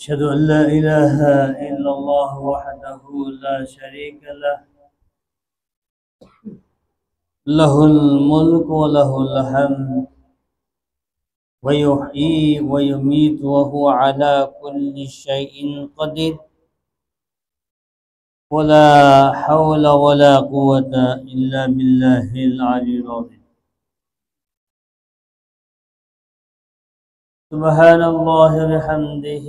أشهد أن لا إله إلا الله وحده لا شريك له له الملك وله الحمد ويحيي ويميت وهو على كل شيء قدير ولا حول ولا قوة إلا بالله العلي العظيم. سبحان الله بحمده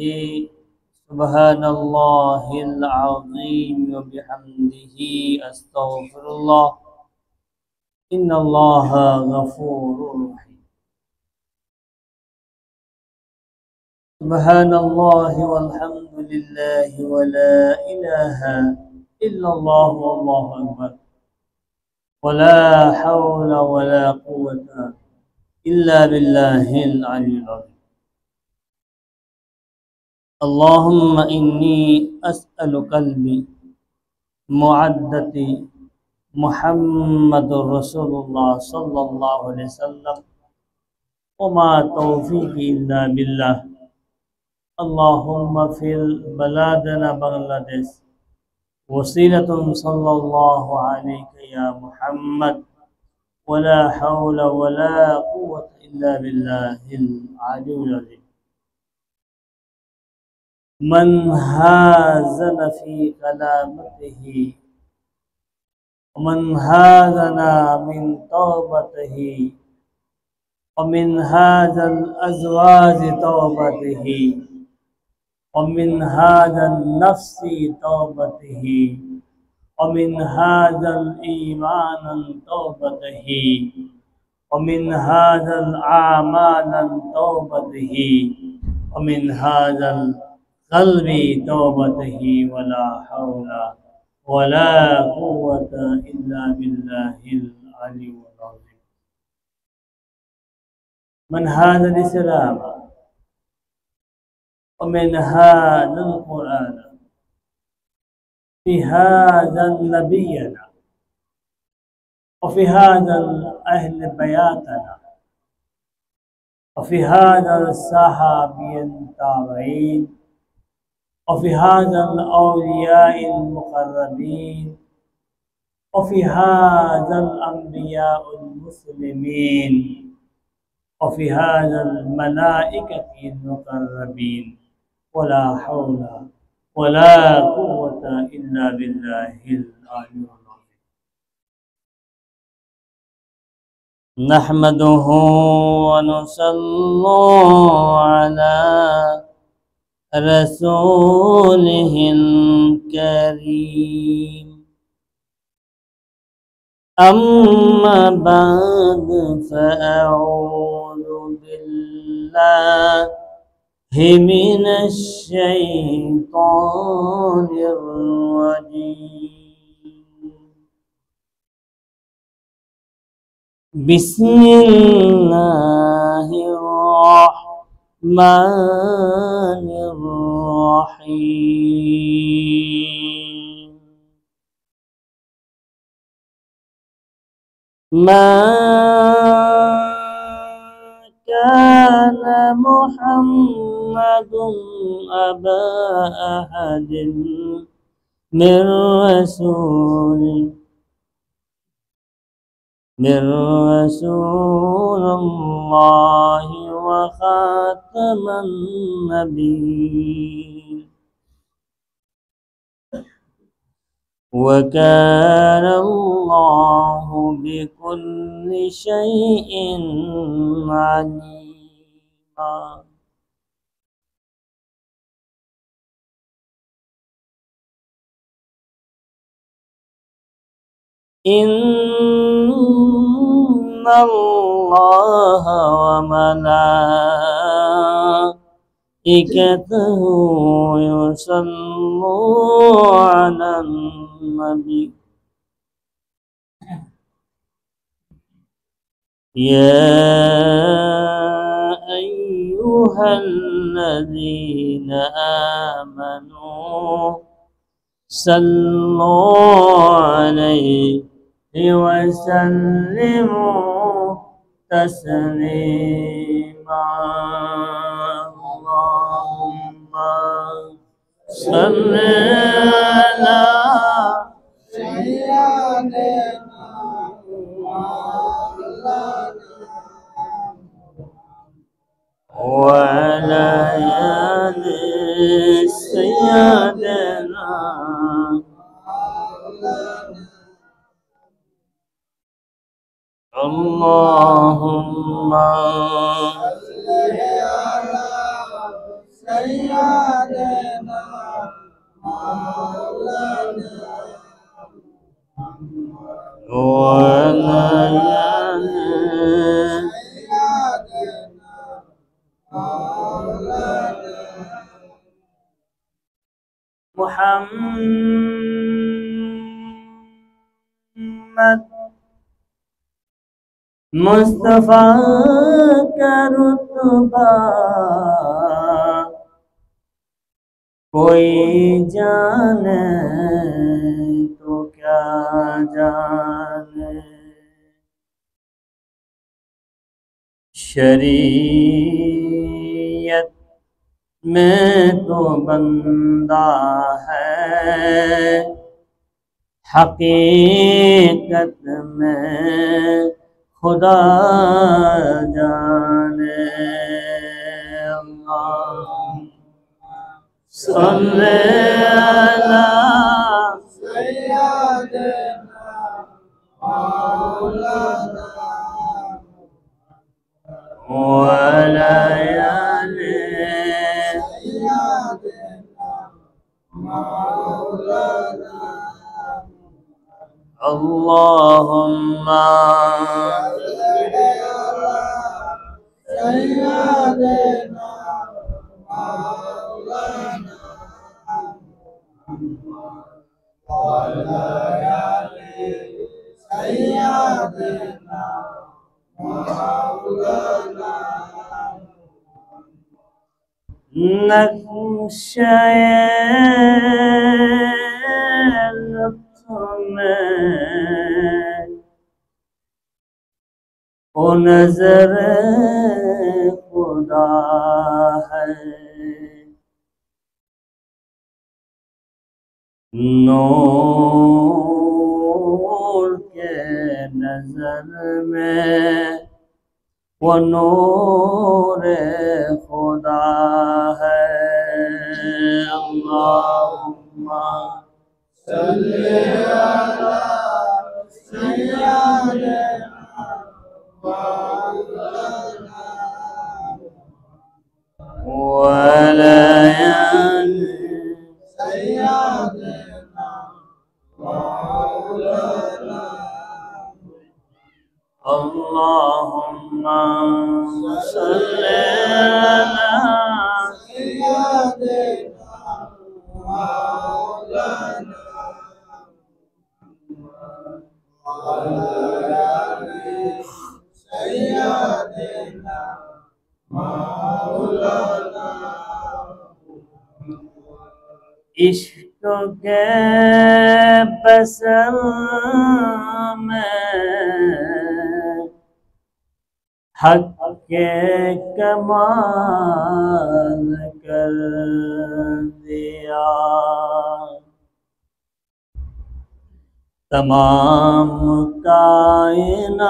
سبحان الله العظيم وبحمده أستغفر الله إن الله غفور رحيم. سبحان الله والحمد لله ولا إله إلا الله والله أكبر ولا حول ولا قوة إلا بالله العلي العظيم. اللهم إني أسأل قلبي معدة محمد رسول الله صلى الله عليه وسلم وما توفيقي إلا بالله. اللهم في بلادنا بنغلاديش وسيلة صلى الله عليك يا محمد ولا حول ولا قوة إلا بالله العلي العظيم. من هازن في كلامته ومن هازنا من توبته ومن هذا الأزواج توبته ومن هذا النفس توبته ومن هذا الإيمان توبته ومن هذا الأعمال توبته ومن هذا القلب توبته ولا حول ولا قوة إلا بالله العلي العظيم. من هذا الإسلام ومن هذا القرآن في هذا نبينا وفي هذا أهل بياتنا وفي هذا الصحابي التابعين وفي هذا الأولياء المقربين وفي هذا الأنبياء المسلمين وفي هذا الملائكة المقربين ولا حول ولا قوة إلا بالله العلي العظيم. نحمده ونصلي على رسوله الكريم. أما بعد فأعوذ بالله من الشيطان الرجيم. بسم الله الرحمن الرحيم. ما كان محمد أبا أحد من رسول الله وخاتم النبيين وكان الله بكل شيء عليما. إن الله وملائكته يصلون على النبي يا أيها الذين آمنوا صلوا عليه وسلموا تسليما. اللهم सल्ले अला सय्यदना वअला आलि सय्यदना अल्लाहुम्मा सय्यदना वअला आलि मुहम्मद मुस्तफा का रुतबा कोई जाने तो क्या जाने। शरीयत में तो बंदा है, हकीकत में खुदा जाने। सल्ले अला सय्यदना मौलाना वअला आलि सय्यदना मौलाना अल्लाहुम्मा सय्यदना मौलाना वअला आलि सय्यदना मौलाना नक्शे लुत्फ में ओ नजर खुदा है। नूर के नजर में वो नूर खुदा है। अल्लाहुम्मा सल्ले अला सय्यदना मौलाना वअला आलि सय्यदना मौलाना अल्लाहुम्मा सल्ले अला सय्यदना मौलाना वअला आलि सय्यदना मौलाना इश्क के बसर में हक के कमाल कर दिया। तमाम कायनात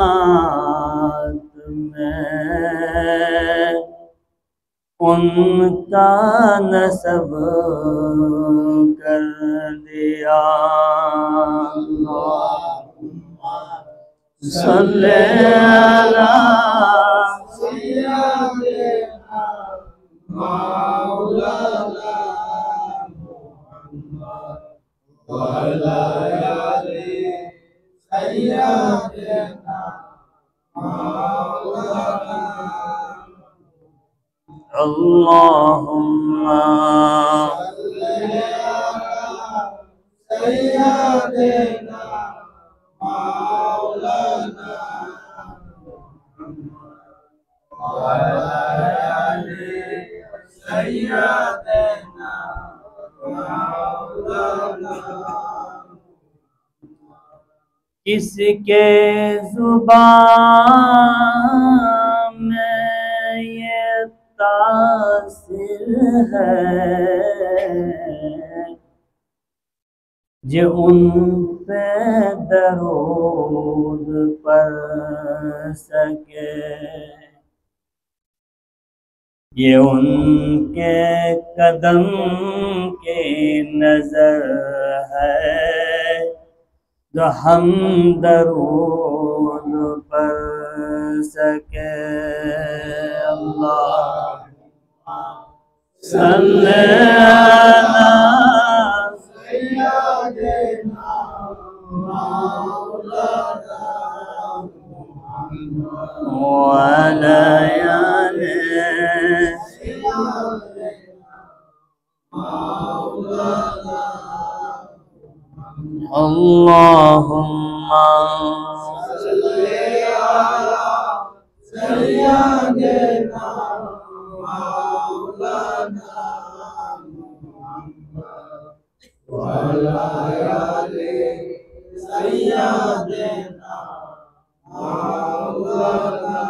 में उनका नसब कर दिया। सल्ले अला सय्यदना मौलाना वअला आलि सय्यदना मौलाना अल्लाहुम्मा सल्ले अला सय्यदना मौलाना वअला आलि सय्यदना मौलाना किसके जुबान में ये तासिर है जे उन पे दरूद पढ़ सके, ये उनके कदम की नजर है जो हम दरूद पढ़ सके। अल्लाह सल्ले अला सय्यदना मौलाना व अला आलिहि अल्लाहुम्मा सल्ले अला सय्यदना मौलाना व अला आलिहि सय्यदना मौलाना।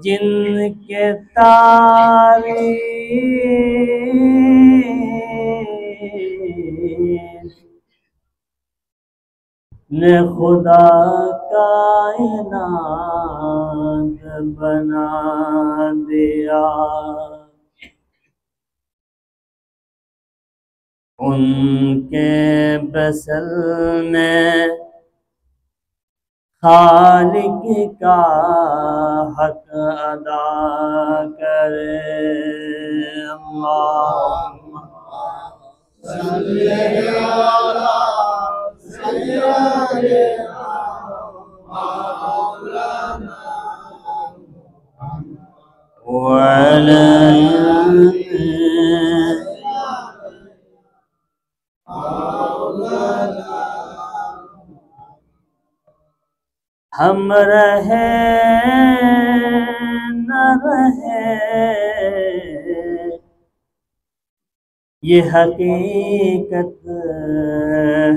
जिनके तारीफ ने खुदा कायनात बना दिया, उनके बसल में खालिक का हक अदा करे। अल्लाहुम्मा सल्ले अला सय्यदना मौलाना व अला आलिहि हम रहे न रहे ये हकीकत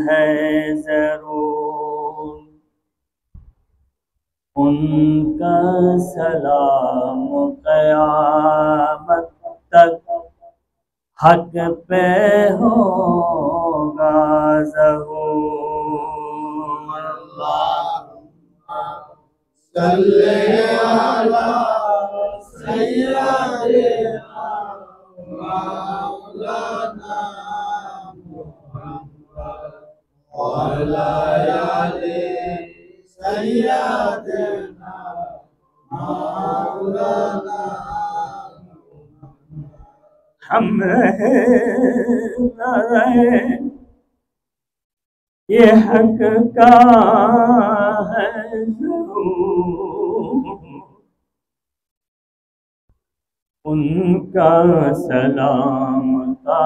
है जरूर, उनका सलाम क़यामत तक हक पे होगा ज़हूर। अल्लाह सल्ले अला सय्यदना मौलाना व अला आलिहि सय्यदना मौलाना। हम रहे न रहे ये हक का है ज़रूर, उनका सलाम का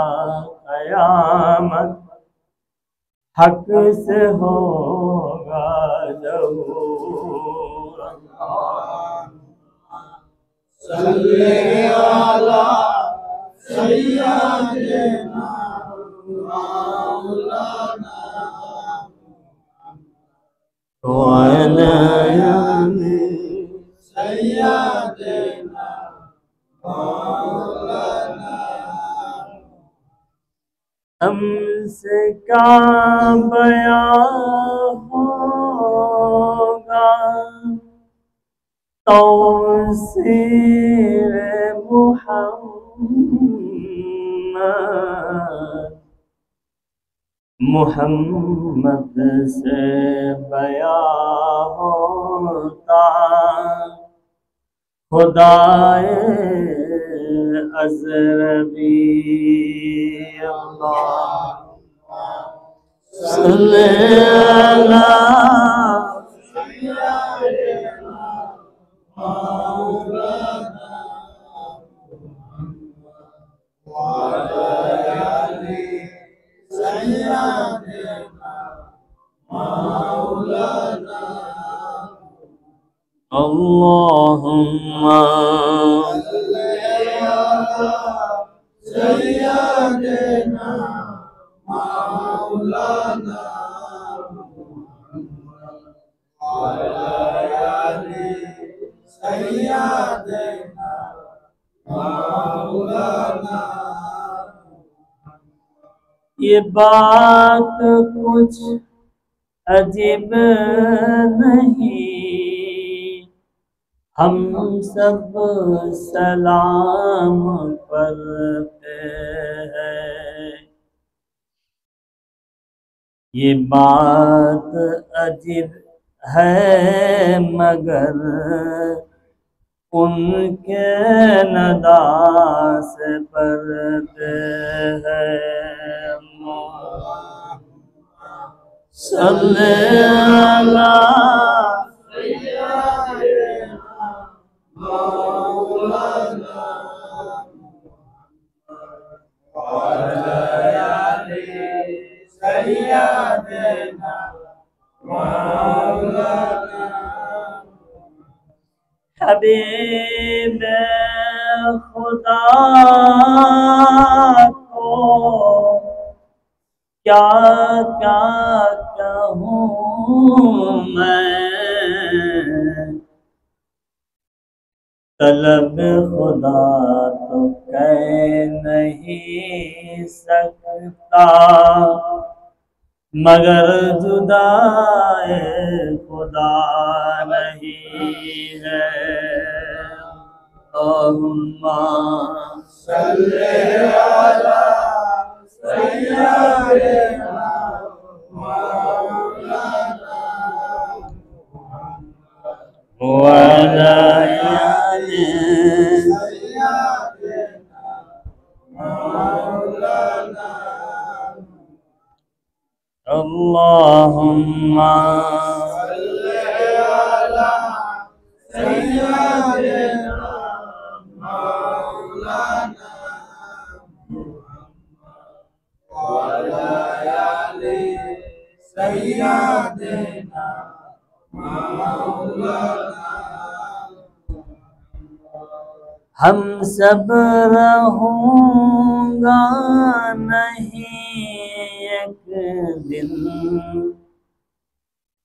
क़यामत हक से होगा ज़रूर। सल्ले अला सय्यदना मौलाना व अला आलिहि सय्यदना मौलाना। हमसे का बयां होगा तौसीर मुहम्मद, मुहम्मद से बयां होता खुदाए अज़रबी। अल्लाह सल्ले अला सय्यदना मौलाना व अला आलिहि सय्यदना मौलाना। अल्लाहुम्मा सल्ले अला सय्यदना मौलाना व अला आलिहि सय्यदना ये बात कुछ अजीब नहीं, हम सब सलाम पढ़ते हैं। ये बात अजीब है मगर उनके नदा से पढ़ते हैं। सल्ले अला हबीब खुदा को क्या क्या कहूँ मैं, तलब खुदा तो कह नहीं सकता मगर जुदाए खुदा नहीं है। अल्लाहुम्मा सल्ले अला सय्यिदना मौलाना वअला आलिहि सय्यिदना मौलाना अल्लाहुम्मा सल्ले अला सय्यिदना मौलाना वअला आलिहि सय्यिदना मौलाना। हम सब रहूँगा नहीं एक दिन,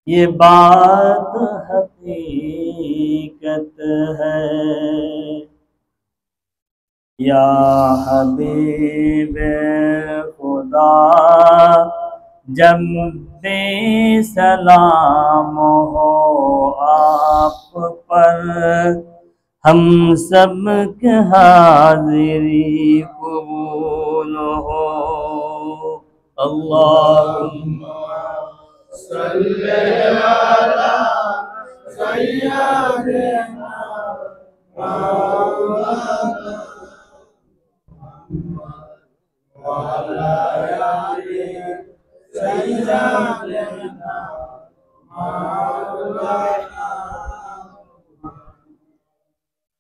ये बात हकीकत है। या हबीब खुदा जब भी सलाम हो आप पर, हम सब के हाजिरी कबूल हो। अल्लाहुम्मा सल्ले अला सय्यिदना मौलाना वअला आलिहि सय्यिदना मौलाना।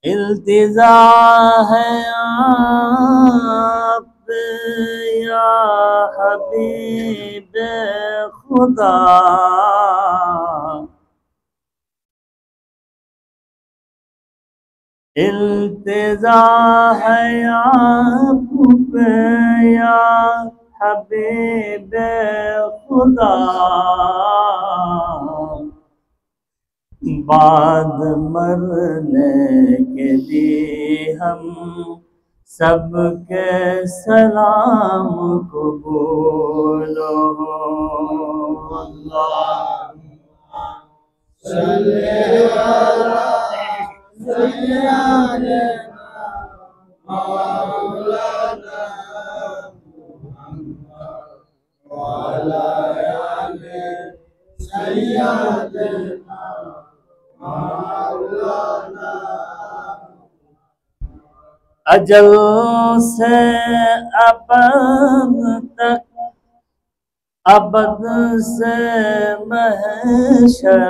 इल्तिजा है आप या हबीब खुदा, इल्तिजा है आप पे या हबीब खुदा, बाद मरने के लिए हम सबके सलाम कबूल हो। अल्लाहुम्मा सल्ले अला सय्यिदना मौलाना वअला आलिहि सय्यिदना मौलाना। अजल से अबद तक, अबद से महशर,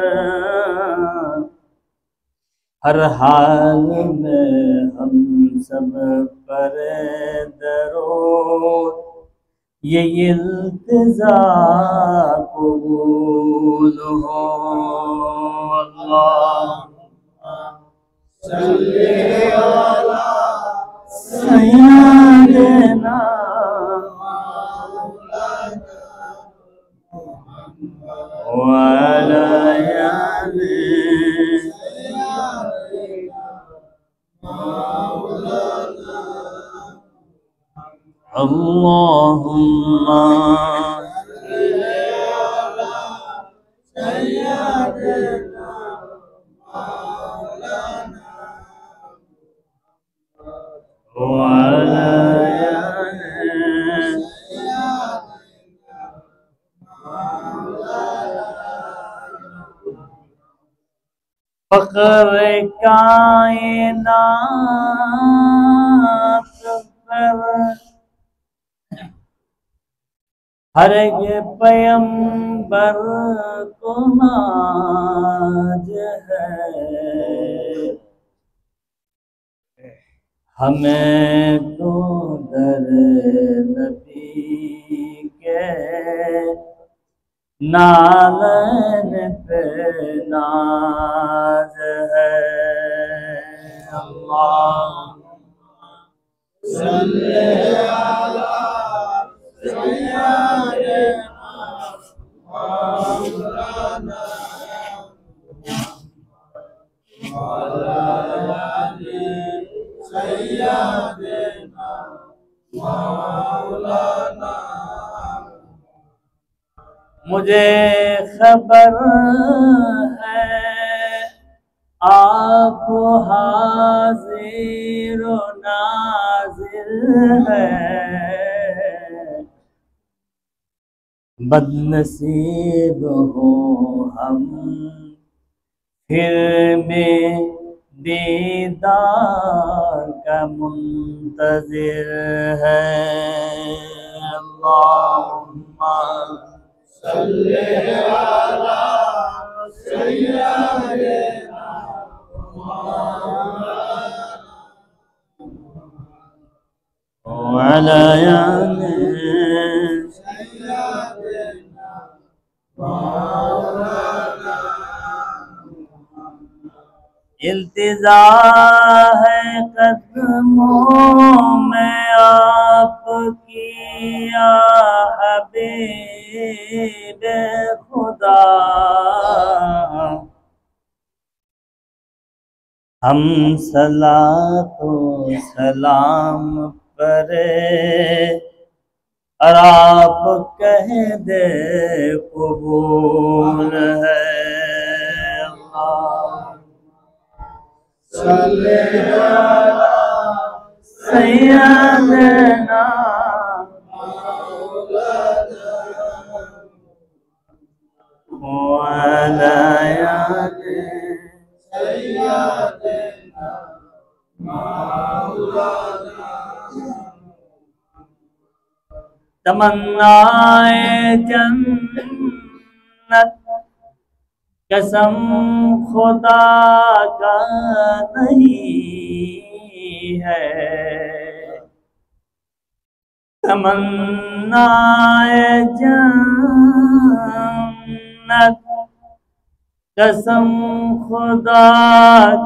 हर हाल में हम सब पर दरूद ये इल्तिजा कबूल हो। अल्लाहुम्मा सल्ले अला सय्यिदना वअला आलिहि اللهم وعلى فخر कायनात पर हर एक पैगंबर को नाज है, हमें तो दर नबी के नालन पे नाज है। अल्लाह सल्ले अला सय्यदना मौलाना वाला आले सय्यदना मौलाना। मुझे खबर है आप हाजिर व नाजिर है, बदनसीब हो हम फिर भी दीदार का मुंतजिर है। अल्लाहुम्मा सल्ले अला सय्यदना मौलाना वअला आले सय्यदना मौलाना। इल्तिजा है कदमों में आपकी या हबीब खुदा, हम सलातो सलाम परे और आप कह दे कबूल है। अल्लाह सल्ले अला सय्यदना मौलाना वअला आले सय्यदना मौलाना। तमन्नाए जन्नत कसम खुदा का नहीं है, तमन्नाए जन्नत कसम खुदा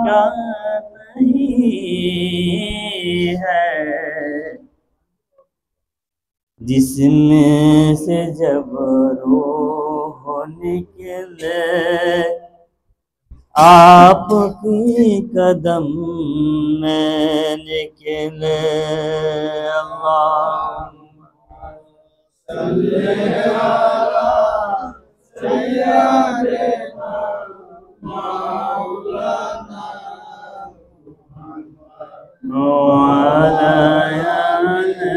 का नहीं है, जिसमें से जब रूह निकले आपकी कदम में निकले। अल्लाह सल्ले अला सय्यदना मौलाना वअला आले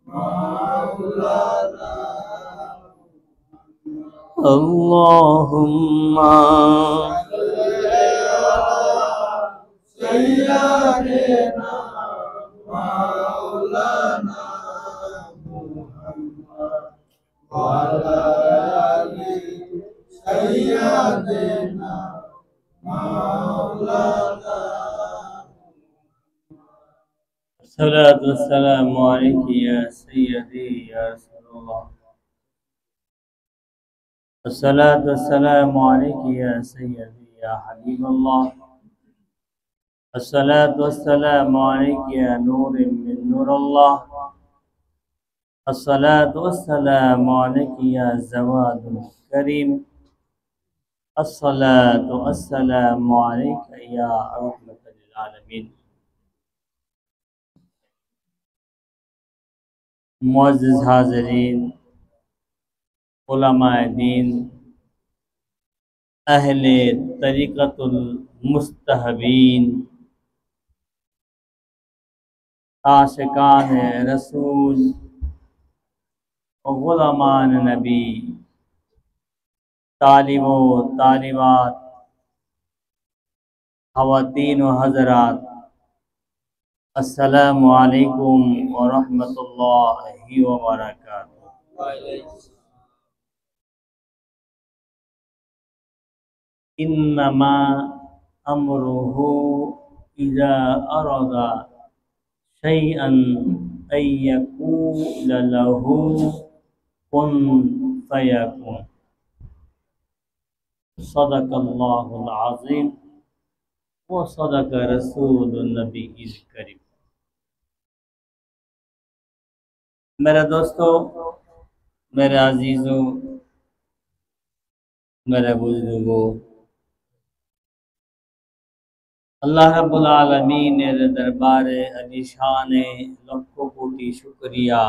मौलाना। अल्लाहुम्मा सय्यदना मौलाना वाला आले सय्यदना मौलाना। अस्सलातु वस्सलामु अलैका या सय्यदी या रसूलल्लाह। अस्सलातु वस्सलामु अलैका या सय्यदी या हबीबल्लाह। अस्सलातु वस्सलामु अलैका या नूरन मिन नूरिल्लाह। अस्सलातु वस्सलामु अलैका या जवादुल करीम। अस्सलातु वस्सलामु अलैका या रहमतल लिल आलमीन। मुअज़्ज़िज़ हाज़िरीन, उलमाए दीन, अहले तरीक़तुल मुस्तहबीन, आशिकान रसूल, गुलामान नबी, तालिबो तालिबात, ख़वातीन व हज़रात, अस्सलामु अलैकुम व रहमतुल्लाहि व बरकातुहू। इन्नमा अम्रुहु इज़ा अरदा शैअन अय्यक़ूला लहू कुन फ़यकुन। सदक़ल्लाहुल अज़ीम व सदक़ रसूलुन नबील करीम। मेरे दोस्तों, मेरे अजीज़ों, मेरे बुजुर्गों, अल्लाह रब्बुल आलमीनेर दरबारे अलिशाने लक्ष कोटि शुक्रिया,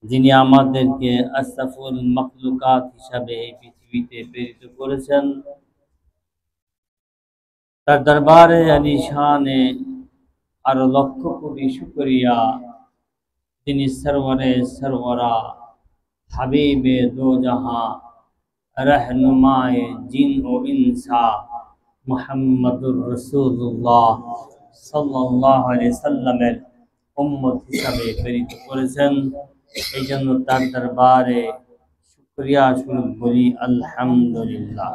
যিনি আমাদেরকে আশরাফুল মাখলুকাত হিসাবে এই পৃথিবীতে প্রেরিত করেছেন। তার দরবারে আলিশানে আরো লক্ষ কোটি শুকরিয়া, তিনি সরওয়ারে সরওয়ারা, হাবিবে দো জাহাঁ, रहनुमाए जिन व इंसा मुहम्मदुर रसूलुल्लाह सल्लल्लाहु अलैहि वसल्लमेर उम्मत हिसाবে প্রেরিত করেছেন। এই জন্য তার দরবারে শুকরিয়া স্বরূপ বলি আলহামদুলিল্লাহ।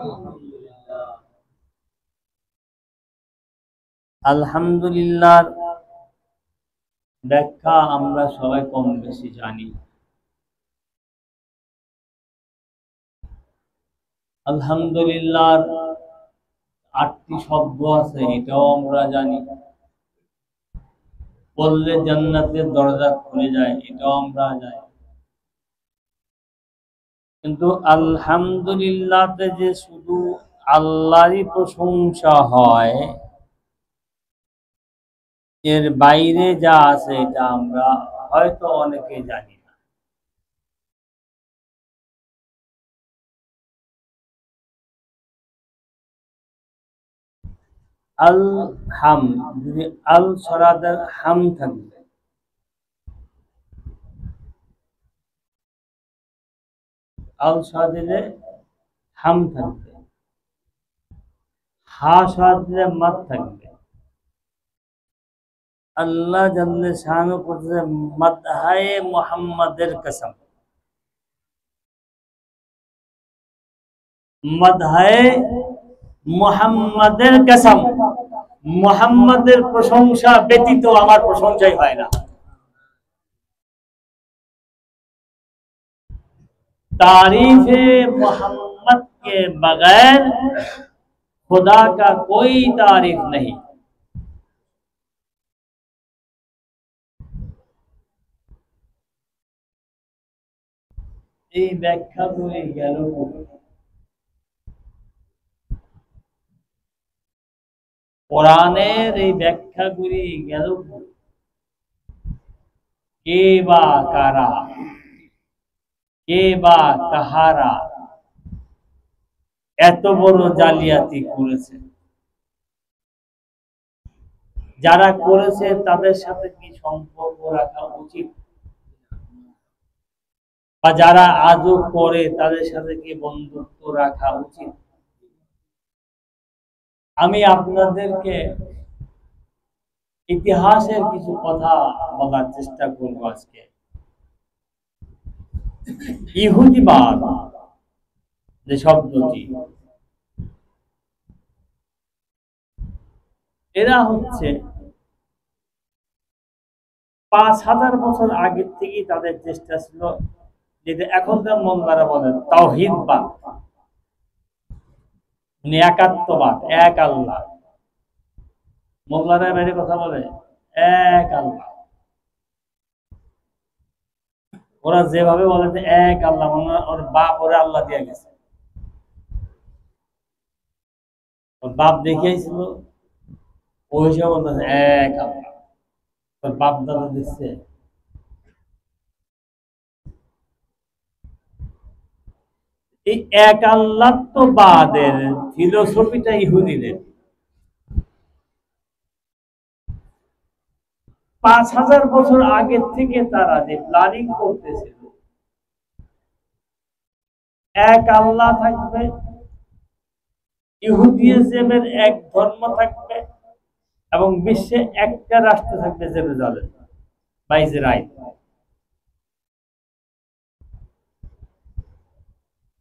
আলহামদুলিল্লাহর ব্যাখ্যা আমরা সবাই কম বেশি জানি। আলহামদুলিল্লাহর ৮টি শব্দ আছে, এটাও আমরা জানি। বললে জান্নাতের দরজা খুলে যায়, এটাও আমরা জানি। কিন্তু আলহামদুলিল্লাহতে যে শুধু আল্লাহরই প্রশংসা হয়, এর বাইরে যা আছে এটা আমরা হয়তো অনেকে জানি না। আল হাম, যদি আল সরাদের হাম থাকবে, আল সাদিলে হাম থাকবে, হা সাদিলে মাত থাকবে। আল্লাহ জাল্লে শানু করতেছে মাদহায়ে মুহাম্মাদের কসম, মাদহায়ে মুহাম্মাদের কসম, মুহাম্মাদের প্রশংসা ব্যতীত আমার প্রশংসাই হয় না। तारीफ़े मोहम्मद के बगैर खुदा का कोई तारीफ नहीं। এই ব্যাখ্যাগুলি গেল কোরআনের, এই ব্যাখ্যাগুলি গেল কে বা কারা, কে বা কাহারা এত বড় জালিয়াতি করেছে। যারা করেছে তাদের সাথে কি সম্পর্ক রাখা উচিত, বা যারা আজও করে তাদের সাথে কি বন্ধুত্ব রাখা উচিত? আমি আপনাদেরকে ইতিহাসের কিছু কথা বলার চেষ্টা করব আজকে। ইহুদিবাদ যে শব্দটি, এরা হচ্ছে ৫,০০০ বছর আগের থেকেই তাদের চেষ্টা ছিল, যেটা এখনকার মোল্লারা বলে তাওহীদবাদ, মানে একাত্মবাদ, এক আল্লাহ। মোল্লারা বাইরে কথা বলে এক আল্লাহ। ওরা যেভাবে বলে যে এক আল্লাহ, মানে ওর বাপ ওরা আল্লাহ দিয়ে গেছে, ওর বাপ দেখিয়েছিল, ওই হিসাবে বলতেছে এক আল্লাহ। তোর বাপ দাদা দিচ্ছে, এই এক আল্লাহবাদের ফিলোসফিটা ইহুদিদের 5000 বছর আগের থেকে তারা যে প্ল্যানিং করতেছিল, এক আল্লাহ থাকবে, ইহুদিজমের এক ধর্ম থাকবে, এবং বিশ্বে একটা রাষ্ট্র থাকবে, জেরুজালেম বা ইসরায়েল।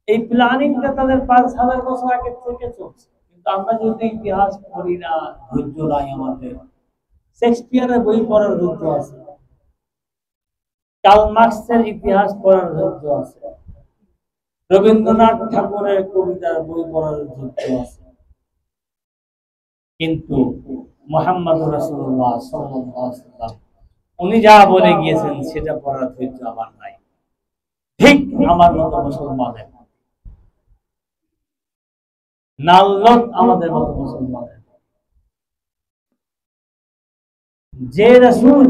এই প্ল্যানিংটা তাদের 5000 বছর আগে থেকে চলছে। কিন্তু আমরা যদি ইতিহাস পড়ি না, ধৈর্য নাই আমাদের। শেক্সপিয়ারের বই পড়ার ধৈর্য আছে, কার্ল মার্কসের ইতিহাস পড়ার ধৈর্য আছে, রবীন্দ্রনাথ ঠাকুরের কবিতার বই পড়ার ধৈর্য আছে, কিন্তু মুহাম্মদ রাসূলুল্লাহ সাল্লাল্লাহু আলাইহি ওয়াসাল্লাম উনি যা বলে গিয়েছেন সেটা পড়ার ধৈর্য আমার নাই। ঠিক আমার মতো মুসলমানের, নাল্লত আমাদের মতো মুসলমানের, যে রাসূল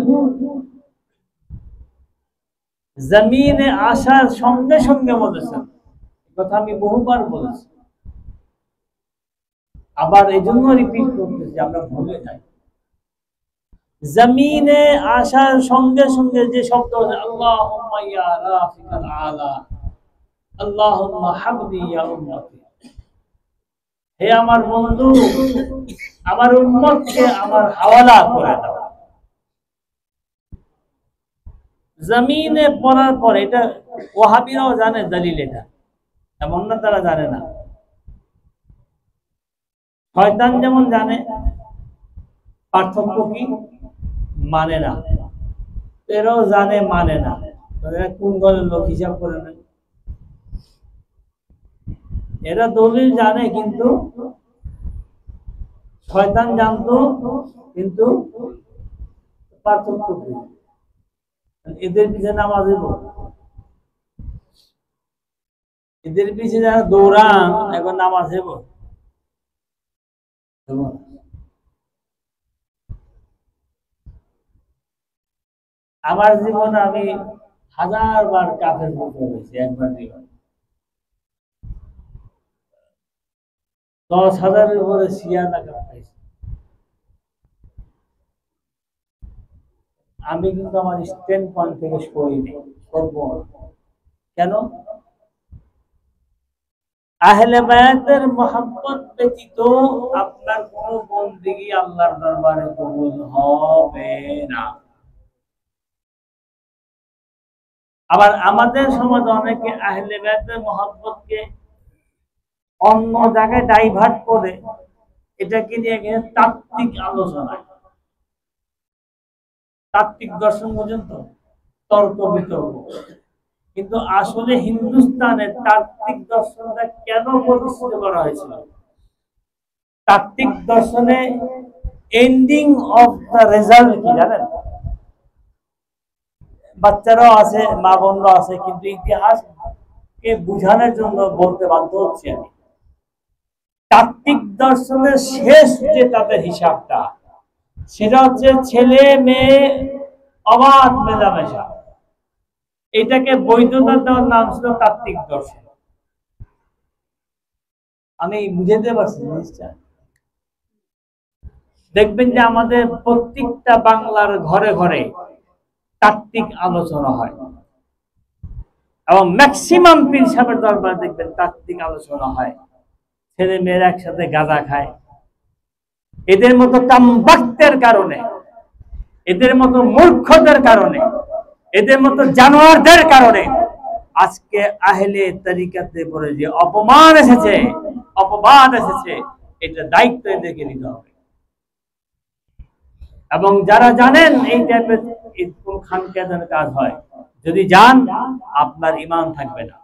জমিনে আসার সঙ্গে সঙ্গে বলেছেন, কথা আমি বহুবার বলেছি, আবার এই জন্য রিপিট করতেছি, আমরা ভুলে যাই। জমিনে আসার সঙ্গে সঙ্গে যে শব্দ আছে, আল্লাহুম্মা ইয়া রাফিকাল আলা, আল্লাহুম্মা হাবলি ইয়া উম্মতি, হে আমার বন্ধু, আমার উম্মতকে আমার হাওয়ালা করে দাও। জমিনে পড়ার পর, এটা ওয়াহাবিরাও জানে দলিল, এটা এমন না তারা জানে না। শয়তান যেমন জানে, পার্থক্য কি মানে না, এরাও জানে মানে না। কোন দলের লোক হিসাব করে নেন, এরা দলিল জানে কিন্তু শয়তান জানতো, কিন্তু পার্থক্য কি? এদের পিছনে নামাজ হইব, এদের পিছনে যারা দৌড়ান এখন নামাজ হইব। আমার জীবনে আমি 1000 বার কাফের মুখে হয়েছি, একবার দুইবার, 10,000-এর উপরে শিয়া লাগাম পাইছি। আমি কিন্তু আমার স্ট্যান্ড পয়েন্ট থেকে সরিনি, করব কেন? আহলে বায়াতের মহব্বত ব্যতীত আপনার কোন বন্দেগী আল্লাহর দরবারে কবুল হবে না। আবার আমাদের সমাজে অনেকে আহলে বায়াতের মহব্বতকে অন্য জায়গায় ডাইভার্ট করে, এটাকে নিয়ে গিয়ে তাত্ত্বিক আলোচনা, তাত্ত্বিক দর্শন পর্যন্ত তর্ক বিতর্ক। কিন্তু আসলে হিন্দুস্তানের তাত্ত্বিক দর্শনটা কেন প্রতিষ্ঠিত করা হয়েছিল? তাত্ত্বিক দর্শনে এন্ডিং অফ দ্য রেজাল্ট কি জানেন? বাচ্চারাও আছে, মা বোনরাও আছে, কিন্তু ইতিহাসকে বুঝানোর জন্য বলতে বাধ্য হচ্ছে আমি। তাত্ত্বিক দর্শনের শেষ যে তাদের হিসাবটা, সেটা হচ্ছে ছেলে মেয়ে অবাধ মেলামেশা। এটাকে বৈধতা দেওয়ার নাম ছিল তাত্ত্বিক দর্শন। আমি বুঝাতে পারছি জিনিসটা? দেখবেন যে আমাদের প্রত্যেকটা বাংলার ঘরে ঘরে তাত্ত্বিক আলোচনা হয়, এবং ম্যাক্সিমাম পীর সাহেবের দরবারে দেখবেন তাত্ত্বিক আলোচনা হয়। ছেলে মেয়েরা একসাথে গাঁজা খায়। এদের মতো কামবাক্তের কারণে, এদের মতো মূর্খদের কারণে, এদের মতো জানোয়ারদের কারণে আজকে আহলে তরিকাতে পড়ে যে অপমান এসেছে, অপবাদ এসেছে, এটা দায়িত্ব এদেরকে নিতে হবে। এবং যারা জানেন এই টাইপের কোন খানকাজের কাজ হয়, যদি যান আপনার ঈমান থাকবে না।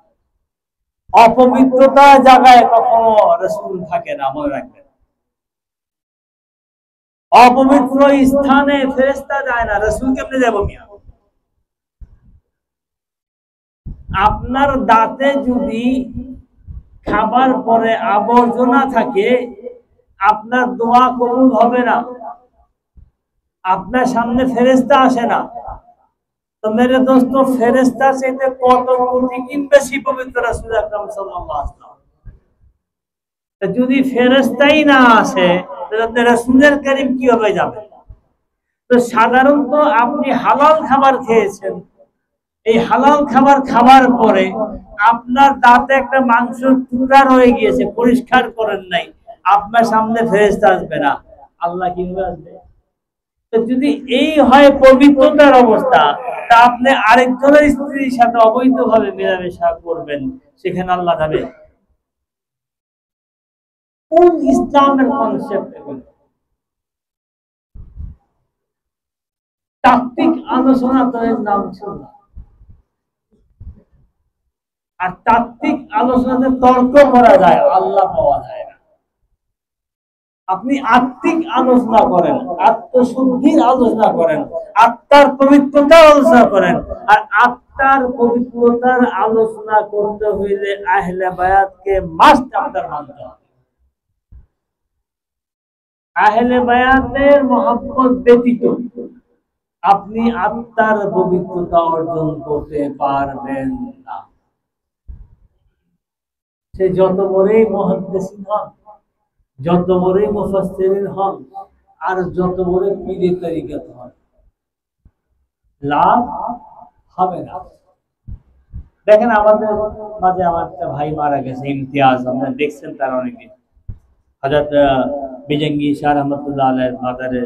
অপবিত্রতা জায়গায় কখনো রাসূল থাকে না, মনে রাখবেন। অপবিত্র স্থানে ফেরেশতা যায় না, রাসূল কেমনে যাবো মিয়া? আপনার দাঁতে যদি খাবার পরে আবর্জনা থাকে, আপনার দোয়া কবুল হবে না, আপনার সামনে ফেরেশতা আসে না। তো মেরে দোস্ত ফেরেশতা চাইতে কত কোটি গুণ বেশি পবিত্র রাসূল আকরাম সাল্লাল্লাহু আলাইহি ওয়াসাল্লাম। তো যদি ফেরেশতাই না আসে তাহলে রাসূলের কারীম কিভাবে যাবে? তো সাধারণত আপনি হালাল খাবার খেয়েছেন, এই হালাল খাবার খাবার পরে আপনার দাঁতে একটা মাংসের টুকরা রয়ে গিয়েছে, পরিষ্কার করেন নাই, আপনার সামনে ফেরেশতা আসবে না, আল্লাহ কিভাবে আসবে? তো যদি এই হয় পবিত্রতার অবস্থা, তা আপনি আরেকজনের স্ত্রীর সাথে অবৈধভাবে মেলামেশা করবেন, সেখানে আল্লাহ যাবে? কোন ইসলামের কনসেপ্ট এগুলো? তাত্ত্বিক আলোচনা তো এর নাম ছিল না। আর তাত্ত্বিক আলোচনাতে তর্ক করা যায়, আল্লাহ পাওয়া যায় না। আপনি আত্মিক আলোচনা করেন, আত্মশুদ্ধির আলোচনা করেন, আত্মার পবিত্রতার আলোচনা করেন। আর আত্মার পবিত্রতার আলোচনা করতে হইলে আহলে বায়াতকে মাস্ট আপনার মানতে হবে। আহলে বায়াতের মহব্বত ব্যতীত আপনি আত্মার পবিত্রতা অর্জন করতে পারবেন না। সে যত বড়ই মুহাদ্দিসিন হন, যত বড়ই মুফাসসিরিন হন, আর যত বড় পীরের তরিকত হন, লাভ হবে না। দেখেন আমাদের মাঝে আমার একটা ভাই মারা গেছে, ইমতিয়াজ, আপনারা দেখছেন তার অনেকে, হযরত বিজঙ্গি শাহ রহমাতুল্লাহ আলাইহির মাজারে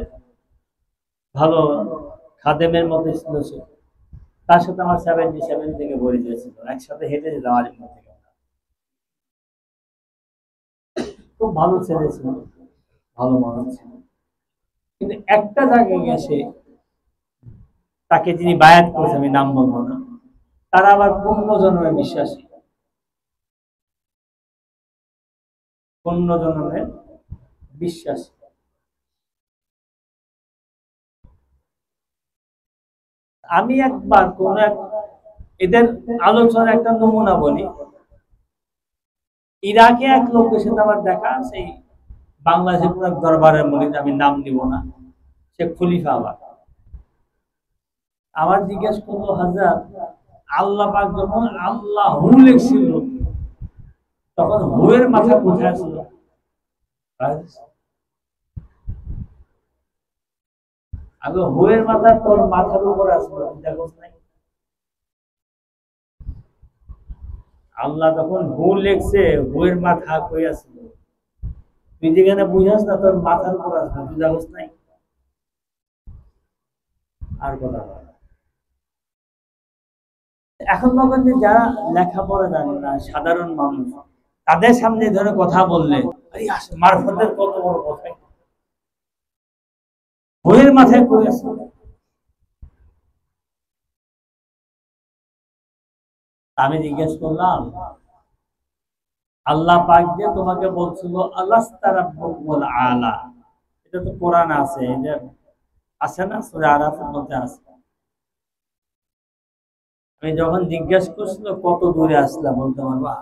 ভালো খাদেমের মতো ছিল সে। তার সাথে আমার 77 থেকে পরিচয় ছিল, একসাথে হেঁটে যেতাম আলিমপুর থেকে। খুব ভালো ছেলে ছিল, ভালো মানুষ ছিল। কিন্তু একটা জায়গায় গেছে, তাকে যিনি বায়াত করেছে, আমি নাম বলবো না, তারা আবার পুণ্যজন্মে বিশ্বাসী, পুণ্যজন্মে বিশ্বাসী। আমি একবার কোন এক এদের আলোচনার একটা নমুনা বলি। ইরাকে এক লোকের সাথে আমার দেখা, সেই বাংলাদেশের কোন এক দরবারের মুরিদ, আমি নাম নিব না, সে খলিফা। আবার জিজ্ঞেস করলো, হযরত, আল্লাহ পাক যখন আল্লাহ হু লিখছিল তখন হুয়ের মাথা কোথায় ছিল? আগে হুয়ের মাথা তোর মাথার উপর আসলো, দেখোস নাই? আল্লাহ তখন হু লিখছে, হুয়ের মাথা কই আসলো? তুই যেখানে বুঝাস না তোর মাথার উপর আসলো, তুই দেখোস নাই? আর কথা বল। এখন তখন যে যারা লেখাপড়া জানে না, সাধারণ মানুষ, তাদের সামনে ধরে কথা বললে মারফতের কত বড় কথা, বইয়ের মাথায় কই আছে? আমি জিজ্ঞেস করলাম, আল্লাহ পাক যে তোমাকে বলছিল আলাস্তা রাব্বুকুল আলা, এটা তো কোরআন আছে, এটা আছে না সূরা আরাফের মধ্যে আছে। আমি যখন জিজ্ঞেস করছিল কত দূরে আসলাম, বলতে পারবা?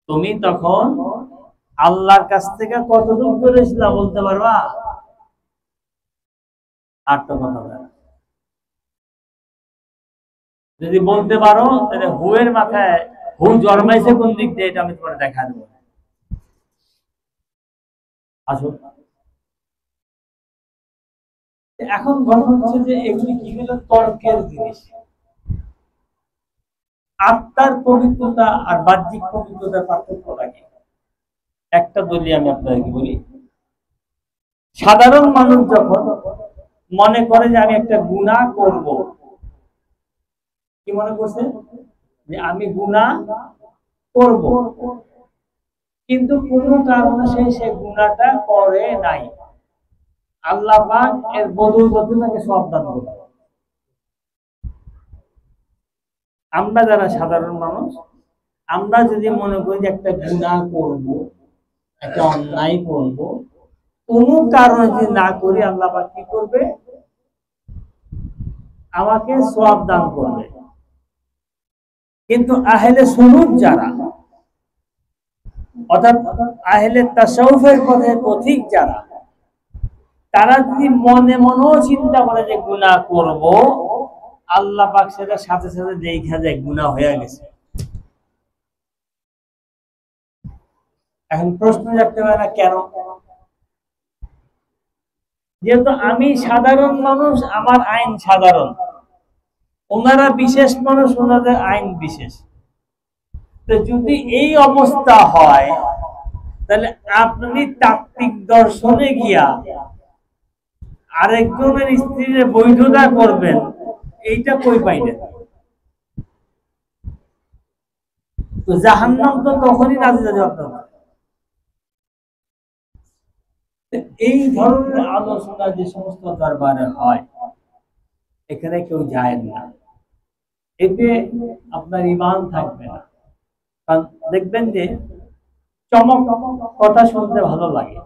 তুমি তখন আল্লাহর কাছ থেকে কত দূর করেছিলাম, বলতে পারবা? আর তো কথা বলে, যদি বলতে পারো তাহলে হুয়ের মাথায় হু জন্মাইছে কোন দিক দিয়ে, এটা আমি তোমার দেখা দেবো। আসো, এখন ঘটনা হচ্ছে যে এগুলি কি হলো, তর্কের জিনিস। আত্মার পবিত্রতা আর বাহ্যিক পবিত্রতার পার্থক্যটা কি? একটা দলিল আমি আপনাদেরকে বলি। সাধারণ মানুষ যখন মনে করে যে আমি একটা গুনাহ করব, কি মনে করছে? যে আমি গুনাহ করব, কিন্তু কোনো কারণে সে গুনাহটা করে নাই, আল্লাহ পাক এর বদৌলতে তাকে সওয়াব দান করবে। আমরা যারা সাধারণ মানুষ, আমরা যদি মনে করি যে একটা গুনাহ করব, একটা অন্যায় করব, কোনো কারণে যদি না করি, আল্লাহ পাক কি করবে? আমাকে সওয়াব দান করবে। কিন্তু আহলে সুলুক যারা, অর্থাৎ আহলে তাসাউফের পথে পথিক যারা, তারা যদি মনে মনেও চিন্তা করে যে গুনাহ করব, আল্লাহ পাক সেটা সাথে সাথে দেখা যায় গুনাহ হয়ে গেছে। এখন প্রশ্ন রাখতে পারে না কেন? যেহেতু আমি সাধারণ মানুষ, আমার আইন সাধারণ, ওনারা বিশেষ মানুষ, ওনাদের আইন বিশেষ। তো যদি এই অবস্থা হয়, তাহলে আপনি তাত্ত্বিক দর্শনে গিয়া আরেকজনের স্ত্রীর বৈধতা করবেন, এইটা কই পাইলেন? তো জাহান্নাম তো তখনই রাজি রাজি আপনার। এই ধরনের আলোচনা যে সমস্ত দরবারে হয়, এখানে কেউ যায় না, এতে আপনার ঈমান থাকবে না। কারণ দেখবেন যে চমক কথা শুনতে ভালো লাগে,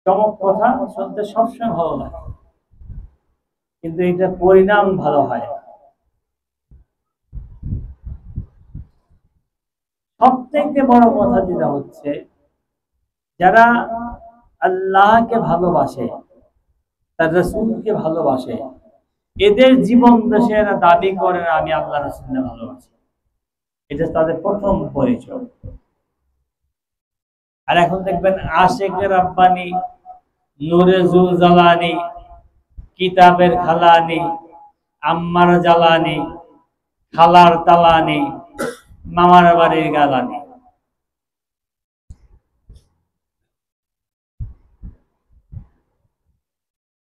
চমক কথা শুনতে সবসময় ভালো লাগে, কিন্তু এটা পরিণাম ভালো হয়। সবথেকে বড় কথা যেটা হচ্ছে, যারা আল্লাহকে ভালোবাসে, তার রাসূলকে ভালোবাসে, এদের জীবন দেশে এরা দাবি করে আমি আল্লাহ রাসূলকে ভালোবাসি। এটা তাদের প্রথম পরিচয়। আর এখন দেখবেন আশেকে রাব্বানি, নূরে জুল জালানি, কিতাবের খালানি, আম্মার জালানি, খালার তালানি, মামার বাড়ির গালানি।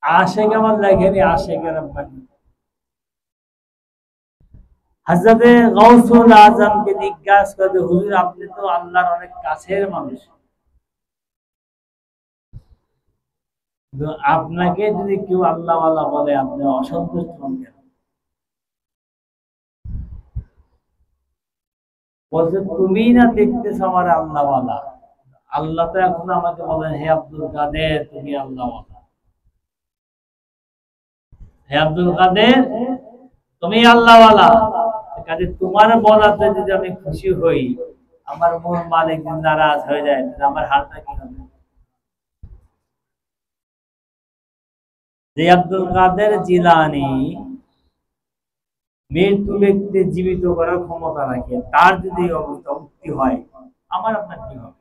আশেক আমার লেখেনি, আশেকে রাব্বানি। হযরতে গাউসুল আজমকে জিজ্ঞাসা করে, হুজুর আপনি তো আল্লাহর অনেক কাছের মানুষ, আপনাকে যদি কেউ আল্লাহওয়ালা বলে আপনি অসন্তুষ্ট হন কেন? বলছে তুমি না দেখতেছ আমার আল্লাহওয়ালা, আল্লাহ তো এখন আমাকে বলেন হে আব্দুল কাদের তুমি আল্লাহওয়ালা, হে আব্দুল কাদের তুমি আল্লাহওয়ালা। কাজে তোমার বলাতে যদি আমি খুশি হই, আমার মন মালিক নারাজ হয়ে যায়, আমার হালটা কি হবে? যে আব্দুল কাদের জিলানী মৃত্যু ব্যক্তি জীবিত করার ক্ষমতা রাখে, তার যদি এই অবস্থা উক্তি হয়, আমার আপনার কি হবে?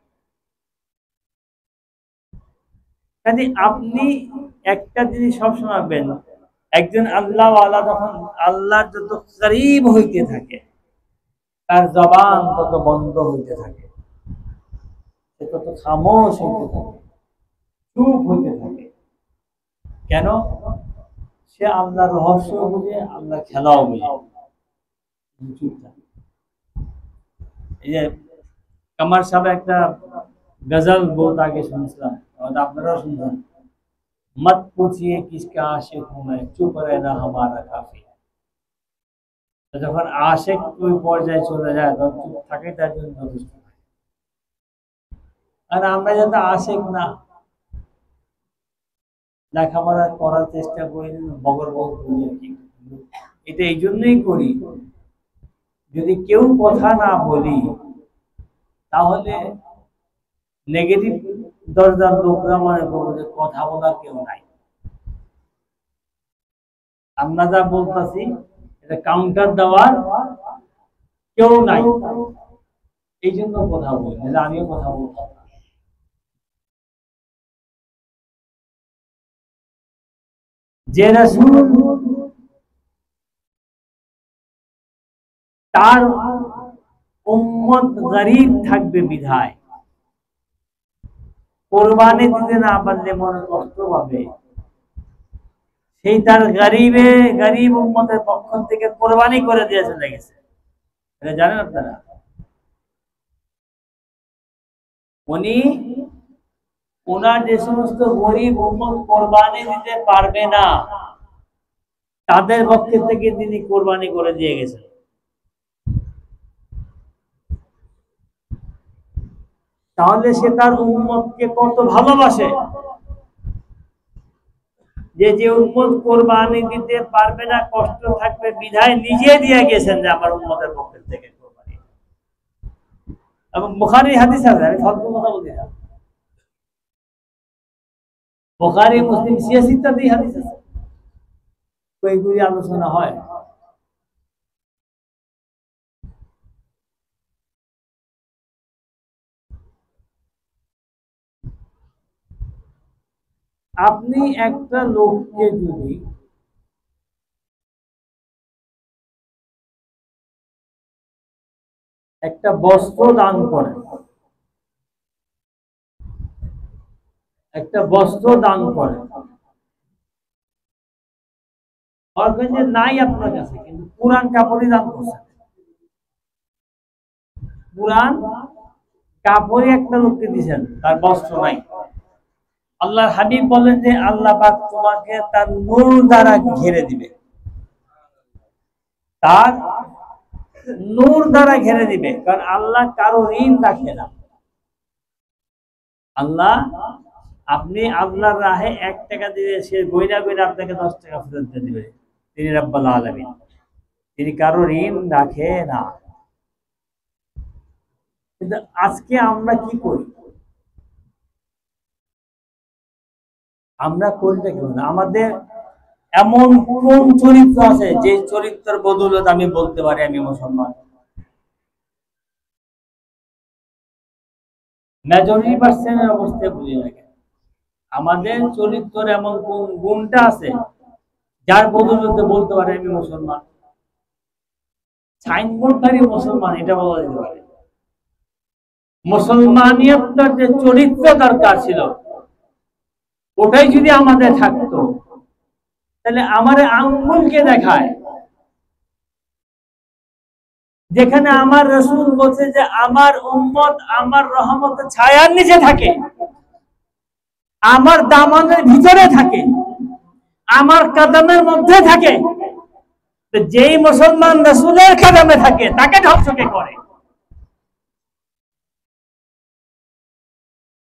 কাজে আপনি একটা জিনিস সবসময় ভাববেন, একজন আল্লাহওয়ালা যখন আল্লাহর যত করিব হইতে থাকে, তার জবান তত বন্ধ হইতে থাকে, সে তত খামোশ হইতে থাকে, চুপ হইতে থাকে। কেন? সে আল্লাহর রহস্য বুঝে, আল্লাহ খেলাও বুঝে, চুপ থাকে। এই যে কামার সাহেব একটা গজল বহুত আগে শুনছিলাম, আপনারাও শুনছেন, मत पूछिए किसका आशिक हूं मैं, चुप रहना हमारा काफी। যখন আশিক ওই পর্যায়ে চলে যায়, তখন চুপ থাকে তার জন্য যথেষ্ট। আর আমরা যাতে আশিক না, লেখাপড়া করার চেষ্টা করি, বগর বগর করি আর কি। এটা এই জন্যই করি, যদি কেউ কথা না বলি, তাহলে নেগেটিভ দরজার লোকরা মনে করবো যে কথা বলার কেউ নাই। আমরা যা বলতেছি এটা কাউন্টার দেওয়ার কেউ নাই, এই জন্য কথা বলি, আমিও কথা বলতাম। যে রাসূল তার উম্মত গরীব থাকবে বিধায় কোরবানি দিতে না পারলে মনে কষ্ট পাবে, সেই তার গরিব উম্মতের পক্ষ থেকে কোরবানি করে দিয়ে চলে গেছে। এটা জানেন আপনারা? উনি ওনার যে সমস্ত গরিব উম্মত কোরবানি দিতে পারবে না, তাদের পক্ষ থেকে তিনি কোরবানি করে দিয়ে গেছেন। তাহলে সে তার উম্মতকে কত ভালোবাসে, যে উম্মত কোরবানি দিতে পারবে না, কষ্ট থাকবে বিধায় নিজে দিয়ে গেছেন যে আমার উম্মতের পক্ষ থেকে কোরবানি। এবং বুখারী হাদিস আছে, আমি ফালতু কথা বলি না। বুখারী, মুসলিম, সিয়াস ইত্যাদি হাদিস আছে, ওইগুলি আলোচনা হয়। আপনি একটা লোককে যদি একটা বস্ত্র দান করেন, একটা বস্ত্র দান করেন, যে নাই আপনার কাছে, কিন্তু পুরান কাপড়ই দান করছেন, পুরান কাপড়ই একটা লোককে দিয়েছেন, তার বস্ত্র নাই। আল্লাহর হাবিব বলেন যে আল্লাহ পাক তোমাকে তার নূর দ্বারা ঘিরে দিবে, তার নূর দ্বারা ঘিরে দিবে। কারণ আল্লাহ কারো ঋণ রাখে না। আল্লাহ, আপনি আল্লাহর রাহে 1 টাকা দিলে সে গইরা গইরা আপনাকে 10 টাকা ফেরত দিয়ে দিবে। তিনি রাব্বুল আলামিন, তিনি কারো ঋণ রাখে না। কিন্তু আজকে আমরা কি করি? আমরা কোনটা কি না, আমাদের এমন কোন চরিত্র আছে যে চরিত্রের বদৌলত আমি বলতে পারি আমি মুসলমান? মেজরিটি পার্সেন্টের অবস্থায় বুঝি না। আমাদের চরিত্রের এমন কোন গুণটা আছে যার বদৌলতে বলতে পারে আমি মুসলমান? সাইনবোর্ডধারী মুসলমান এটা বলা যেতে পারে। মুসলমানিয়তের যে চরিত্র দরকার ছিল, ওটাই যদি আমাদের থাকতো, তাহলে আমার আঙ্গুলকে দেখায়, যেখানে আমার রাসূল বলছে যে আমার উম্মত আমার রহমতের ছায়ার নিচে থাকে, আমার দামানের ভিতরে থাকে, আমার কদমের মধ্যে থাকে। তো যেই মুসলমান রাসূলের কদমে থাকে তাকে ধ্বংস কে করে?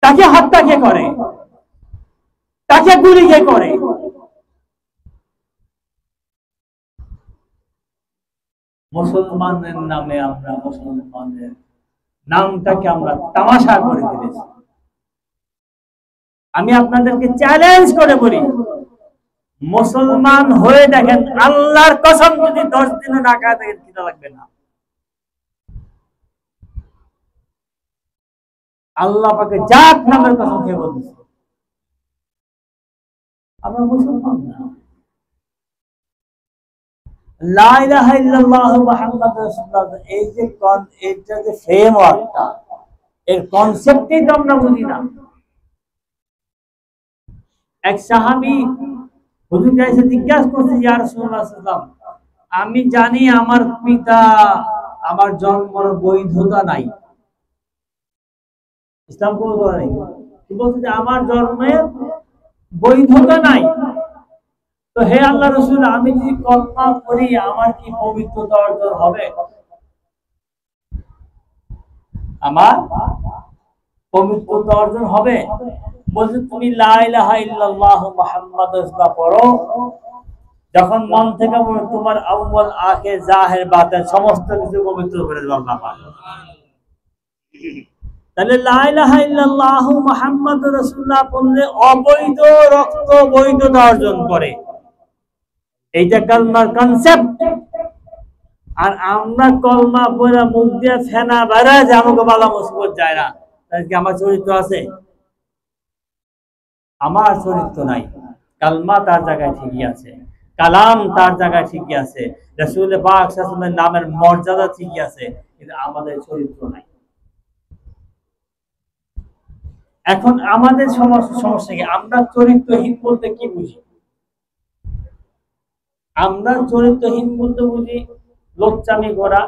তাকে হত্যা কে করে? তাকে গুলি কে করে? মুসলমানের নামে আমরা মুসলমানের নামটাকে আমরা তামাশা করে ফেলেছি। আমি আপনাদেরকে চ্যালেঞ্জ করে বলি, মুসলমান হয়ে দেখেন, আল্লাহর কসম যদি 10 দিন না খায় দেখেন খিদা লাগবে না। আল্লাহ পাকে জাত নামের কসম খেয়ে বলতেছে, আমরা মুসলমান না। লা ইলাহা ইল্লাল্লাহ মুহাম্মাদুর রাসূলুল্লাহ, এই যে এইটা যে ফ্রেমওয়ার্কটা, এর কনসেপ্টই তো আমরা বুঝি না। এক সাহাবী হুজুর কাছে জিজ্ঞাসা করছে, ইয়া রাসূলুল্লাহ সাল্লাল্লাহু আলাইহি ওয়াসাল্লাম, আমি জানি আমার পিতা আমার জন্মের বৈধতা নাই, ইসলাম কবুল করে নাই, কি বলছে যে আমার জন্মের বৈধতা নাই, তো হে আল্লাহ রাসূল, আমি যদি কলমা পড়ি আমার কি পবিত্রতা অর্জন হবে? আমার পবিত্রতা অর্জন হবে? বলছে তুমি লা ইলাহা ইল্লাল্লাহ মুহাম্মাদুর রাসূলুল্লাহ পড়ো, যখন মন থেকে তোমার আউয়াল আখির জাহির বাতিন সমস্ত কিছু পবিত্র করে দেবে আল্লাহ পাক। তাহলে লা ইলাহা ইল্লাল্লাহ মুহাম্মাদুর রাসূলুল্লাহ পড়লে অবৈধ রক্ত বৈধতা অর্জন করে, এইটা কালমার কনসেপ্ট। আর আমরা কলমা পড়ে মুখ দিয়ে ফেনা বেড়ায় যে আমাকে বালা মুসিবত যায় না, তাহলে কি আমার চরিত্র আছে? আমার চরিত্র নাই। কালমা তার জায়গায় ঠিকই আছে, কালাম তার জায়গায় ঠিকই আছে, রাসূল পাক সাল্লাল্লাহু আলাইহি ওয়াসাল্লামের নামের মর্যাদা ঠিকই আছে, কিন্তু আমাদের চরিত্র নাই। এখন আমাদের সমস্যা কি? আমরা চরিত্রহীন বলতে কি বুঝি? আমরা চরিত্রহীন বলতে বুঝি লোচ্চামি করা,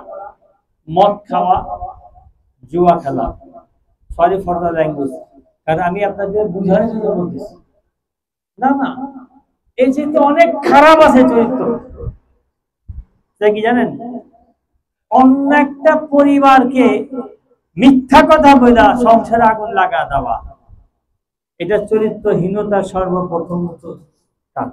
মদ খাওয়া, জুয়া খেলা। সরি ফর দ্য ল্যাঙ্গুয়েজ, কারণ আমি আপনাদের বুঝানোর জন্য বলতেছি। না না, এই চরিত্র অনেক খারাপ আছে চরিত্র। কি জানেন? অন্য একটা পরিবারকে মিথ্যা কথা বলা সংসারে আগুন লাগা দেওয়া, এটা চরিত্রহীনতার সর্বপ্রথম কাজ।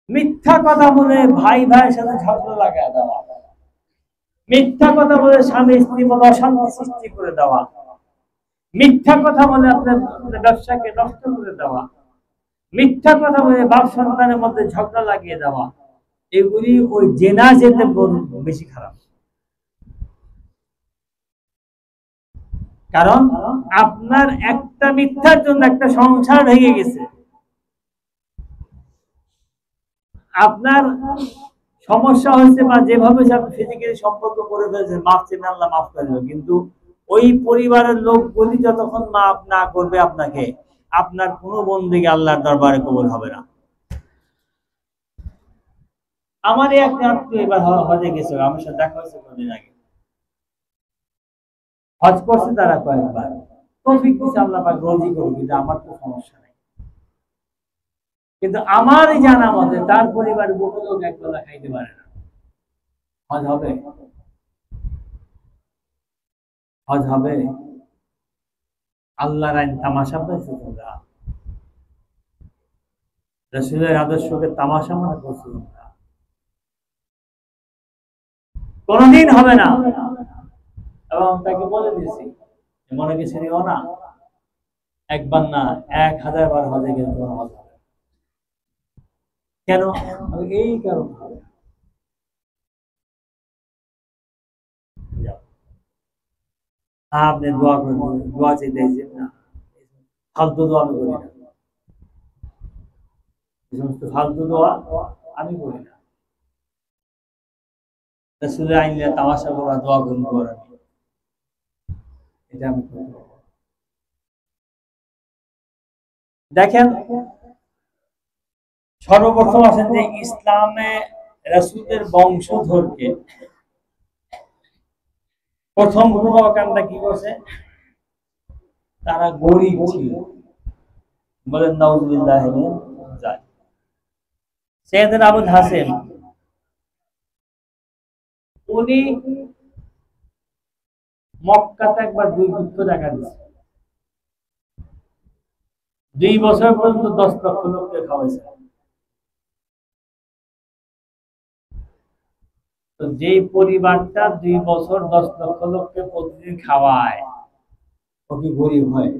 মিথ্যা কথা বলে ভাই ভাইয়ের সাথে ঝগড়া লাগা দেওয়া, মিথ্যা কথা বলে স্বামী স্ত্রীর মধ্যে অশান্তি সৃষ্টি করে দেওয়া, মিথ্যা কথা বলে আপনার ব্যবসাকে নষ্ট করে দেওয়া, মিথ্যা কথা বলে বাপ সন্তানের মধ্যে ঝগড়া লাগিয়ে দেওয়া, এগুলি ওই জেনা যেতে বেশি খারাপ। কারণ আপনার একটা মিথ্যার জন্য একটা সংসার ভেঙে গেছে। আপনার সমস্যা হয়েছে বা যেভাবে ফিজিক্যালি সম্পর্ক করে ফেলছেন, মাফ চেয়ে আল্লাহ মাফ করে দেবে, কিন্তু ওই পরিবারের লোকগুলি যতক্ষণ মাফ না করবে আপনাকে, আপনার কোনো বন্দেগী আল্লাহর দরবারে কবুল হবে না। আমারই একটা আত্মীয় এবার হজে গেছে, আমার সাথে দেখা হয়েছে কদিন আগে। হজ করছে তারা কয়েকবার, তৌফিক দিছে আল্লাহ পাক, রোজি করুক, কিন্তু আমার তো সমস্যা নেই। কিন্তু আমারই জানা মতে তার পরিবার বহু লোক একবেলা খাইতে পারে না। হজ হবে? হজ হবে? আল্লাহর আইন তামাশা পেয়েছে তোমরা? রাসূলের আদর্শকে তামাশা মনে করছো তোমরা? কোনদিন হবে না। এবং তাকে বলে দিয়েছি মনে কিছু নিও না, একবার না 1000 বার হজে গেলে তোমার হজ হবে। কেন? এই কারণ হবে। আপনি দোয়া করবেন, দোয়া চাইতে না, ফালতু দোয়া আমি করি না। এই সমস্ত ফালতু দোয়া আমি করি না। রাসূলের আইন নিয়ে তামাশা করা, দোয়া করা, এটা আমি করি না। দেখেন, সর্বপ্রথম আছেন যে ইসলামে রাসূলের বংশধরকে প্রথম প্রভাকাণ্ডা কি করছে? তারা গরিব ছিল, বলেন নাউযুবিল্লাহি মিন যালিক। সাইয়েদনা আবুল হাসেম, উনি মক্কাতে একবার 2 লক্ষ টাকা দিয়েছে, 2 বছর পর্যন্ত 10 লক্ষ লোককে খাওয়াইছে। তো যেই পরিবারটা 2 বছর 10 লক্ষ লোককে প্রতিদিন খাওয়ায়, ও কি গরিব হয়?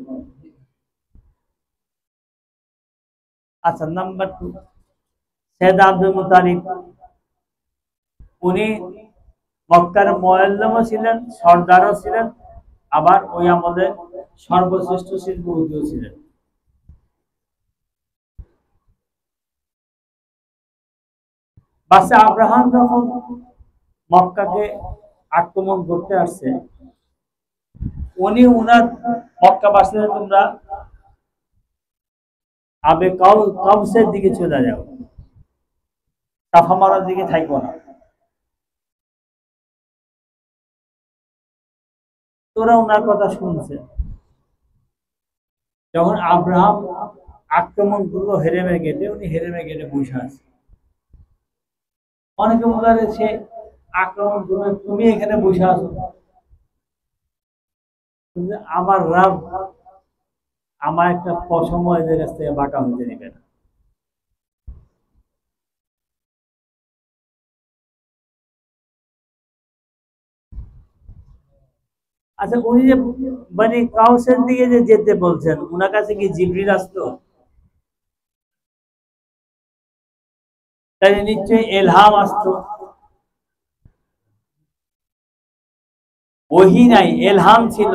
আচ্ছা, নাম্বার 2, সৈয়দ আব্দুল মুতালিব, উনি মক্কার মুআল্লিমও ছিলেন, সর্দারও ছিলেন, আবার ওই আমলে সর্বশ্রেষ্ঠ শিল্পপতিও ছিলেন। বাদশা আব্রাহাম যখন মক্কাকে আক্রমণ করতে আসছে, উনি উনার মক্কাবাসীদের, তোমরা আবে কাউসের দিকে চলে যাও, সাফা মারার দিকে থাকবো না। তোরা ওনার কথা শুনছে। যখন আব্রাহাম আক্রমণ করলো হেরেমের গেটে, উনি হেরেমের গেটে বসে আছে। অনেকে বলে সে আক্রমণ করবে, তুমি এখানে বসে আছো, আমার রাব আমার একটা পছন্দ এদের কাছ থেকে বাঁকা হতে দিবে না। আচ্ছা, উনি যে মানে কাউসের দিকে যে যেতে বলছেন, উনার কাছে কি জিবরিল আসতো? তাই নিশ্চয়ই এলহাম আসতো। ওহী নাই, এলহাম ছিল।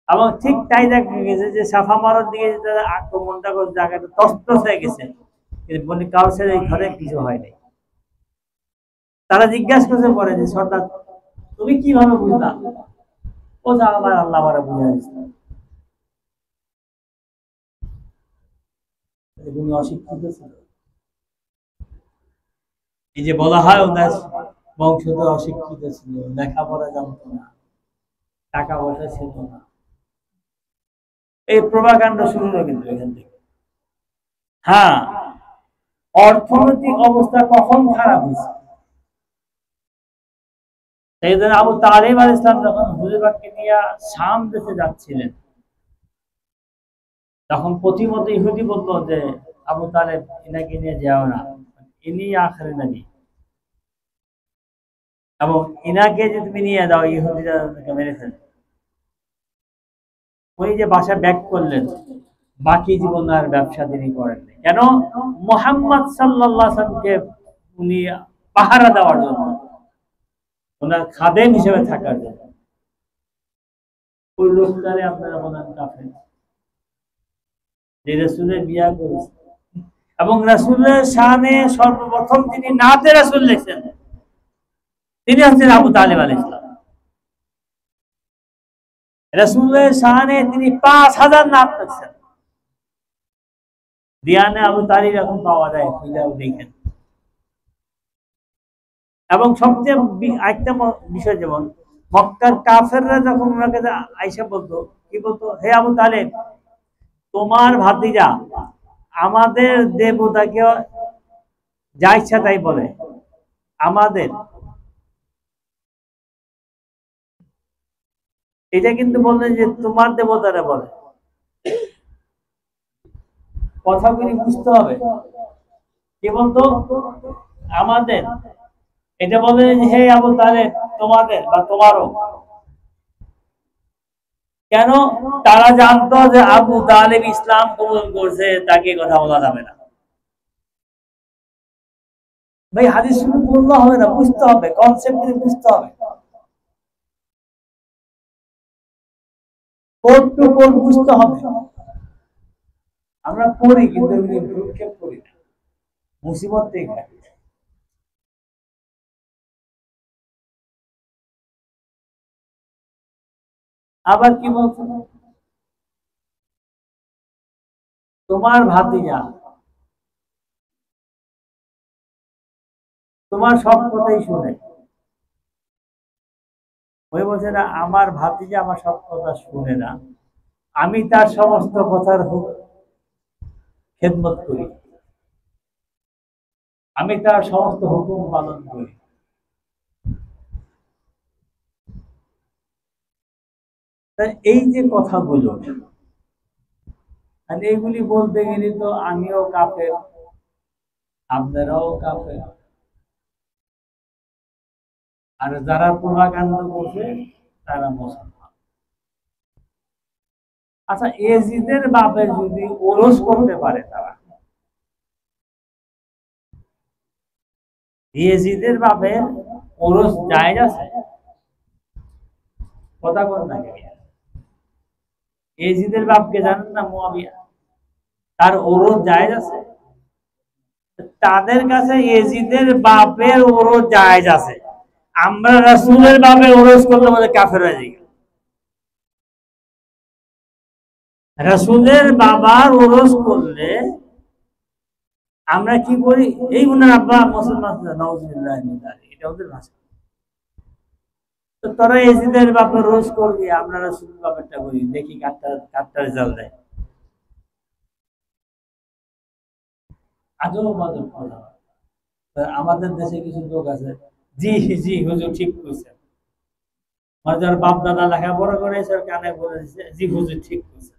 এবং ঠিক তাই দেখা গেছে যে সাফা মারার দিকে আক্রমণটা করে জায়গাটা তছনছ হয়ে গেছে, কিন্তু বনি কাউসের এই ঘরে কিছু হয়নি। তারা জিজ্ঞাসা করতে পারে যে সর্দার, তুমি কিভাবে বুঝলা? ও যা, আমার আল্লাহ আমারে বুঝে দিচ্ছে। তুমি অশিক্ষিত ছিল। এই যে বলা হয় ওনার বংশধর অশিক্ষিত ছিল, লেখাপড়া জানতো না, টাকা পয়সা ছিল না, এই প্রভাকাণ্ড শুরু হলো কিন্তু এখান থেকে। হ্যাঁ, অর্থনৈতিক অবস্থা কখন খারাপ হয়েছে? সেই জন্য আবু তালিব আলাইহিস সালাম যখন হুজুরকে নিয়ে শাম দেশে যাচ্ছিলেন, তখন প্রতিমত ইহুদি বলতো যে আবু তালেব, ইনাকে নিয়ে যাও না, ইনি আখেরি নবী, এবং ইনাকে যে তুমি নিয়ে যাও ইহুদিরা মেরে ফেলবে। ওই যে বাসা ব্যাক করলেন, বাকি জীবন আর ব্যবসা তিনি করেন নাই। কেন? মুহাম্মদ সাল্লাল্লাহু আলাইহি ওয়াসাল্লামকে উনি পাহারা দেওয়ার জন্য, ওনার খাদেম হিসেবে থাকার জন্য। ওই লোকটারে আপনারা বলেন কাফের, যে রাসূলের বিয়া করেছে এবং রাসূলের শানে সর্বপ্রথম তিনি নাতে রাসূল লিখছেন, তিনি হচ্ছেন আবু তালিব আলাইহিস সালাম। রাসূলের শানে তিনি 5000 নাত লিখছেন। দিয়ানে আবু তালিব এখন পাওয়া যায়, খুঁজেও দেখেন। এবং সবচেয়ে একটা বিষয়, যেমন মক্কার কাফেররা যখন ওনার কাছে আয়েশা বলতো, কি বলতো? হে আবু তালেব, তোমার ভাতিজা আমাদের দেবতাকে যা ইচ্ছা তাই বলে, আমাদের। এটা কিন্তু বললেন যে তোমার দেবতারা বলে। কথাগুলি বুঝতে হবে। কি বলতো? আমাদের। এটা বললেন হে আবু তালেব, তোমাদের বা তোমারও। কেন? তারা জানতো যে আবু তালেব ইসলাম কবুল করছে, তাকে কথা বলা যাবে না। ভাই হাদিস শুধু বললে হবে না, বুঝতে হবে, কনসেপ্ট বুঝতে হবে, কোড টু কোড বুঝতে হবে। আমরা পড়ি কিন্তু ভ্রুক্ষেপ করি না, মুসিবত থেকে। আবার কি বলছো? তোমার ভাতিজা তোমার সব কথাই শুনে। ওই বলছে না, আমার ভাতিজা আমার সব কথা শুনে না, আমি তার সমস্ত কথার খেদমত করি, আমি তার সমস্ত হুকুম পালন করি। এই যে কথাগুলো, এইগুলি বলতে গেলে তো আমিও কাফের, আপনারাও কাফের, আর যারা প্রভাকাণ্ড করছে তারা মুসলমান। আচ্ছা, এজিদের বাপের যদি ওরস করতে পারে, তারা এজিদের বাপের ওরস জায়েজ আছে? কথা বল না। এজিদের বাপকে জানেন না? মুয়াবিয়া, তার ওরস জায়েজ আছে? তাদের কাছে এজিদের বাপের ওরস জায়েজ আছে, আমরা রাসূলের বাপের ওরস করলে আমাদের কাফের হয়ে যাবে। রাসূলের বাবার ওরস করলে আমরা কি করি? এই উনার আব্বা মুসলমান, নাউজুবিল্লাহ মিন যালিক, এটা ওদের ভাষা। তো তোরা এজিদের বাপের ওরস করবি, আমরা রাসূলের বাপেরটা করি, দেখি কারটা রেজাল্ট দেয়। আজও বাজব কথা। আমাদের দেশে কিছু লোক আছে, জি জি হুজুর ঠিক কইছে, মানে যার বাপ দাদা লেখাপড়া করেছে কানে বলে দিচ্ছে জি হুজুর ঠিক কইছে।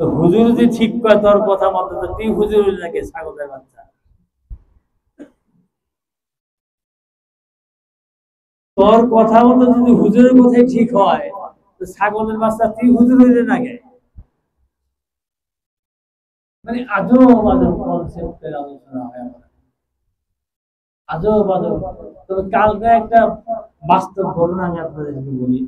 তো হুজুর যদি ঠিক কয় তোর কথা মতো, তো তুই হুজুর লাগে ছাগলের বাচ্চা। তোর কথা মতো যদি হুজুরের কথাই ঠিক হয়, তো ছাগলের বাচ্চা তুই হুজুর হইলে নাকি? মানে আজও আজব কনসেপ্টের আলোচনা হয় আমার, আজব আজব। তবে কালকে একটা বাস্তব ঘটনা আমি আপনাদেরকে বলি।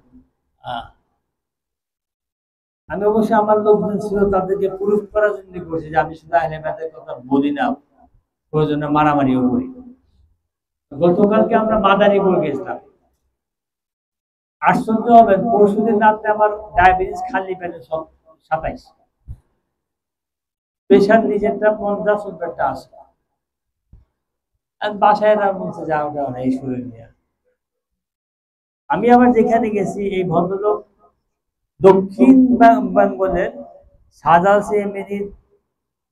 আমি অবশ্যই আমার লোকজন ছিল, তাদেরকে প্রুফ করার জন্য করছি যে আমি শুধু আহলে বায়াতের কথা বলি না, প্রয়োজনে মারামারিও করি। গতকালকে আমরা মাদারীপুর গেছিলাম। আশ্চর্য হবেন, পরশুদিন রাত্রে আমার ডায়াবেটিস খালি পেটে 27, প্রেশার নিজেরটা 50, ওপরটা আসে। আর বাসায় না বলছে যাও যাও না এই শরীর নিয়ে। আমি আবার যেখানে গেছি, এই ভদ্রলোক দক্ষিণ বেঙ্গলের সাজাল সে এমনির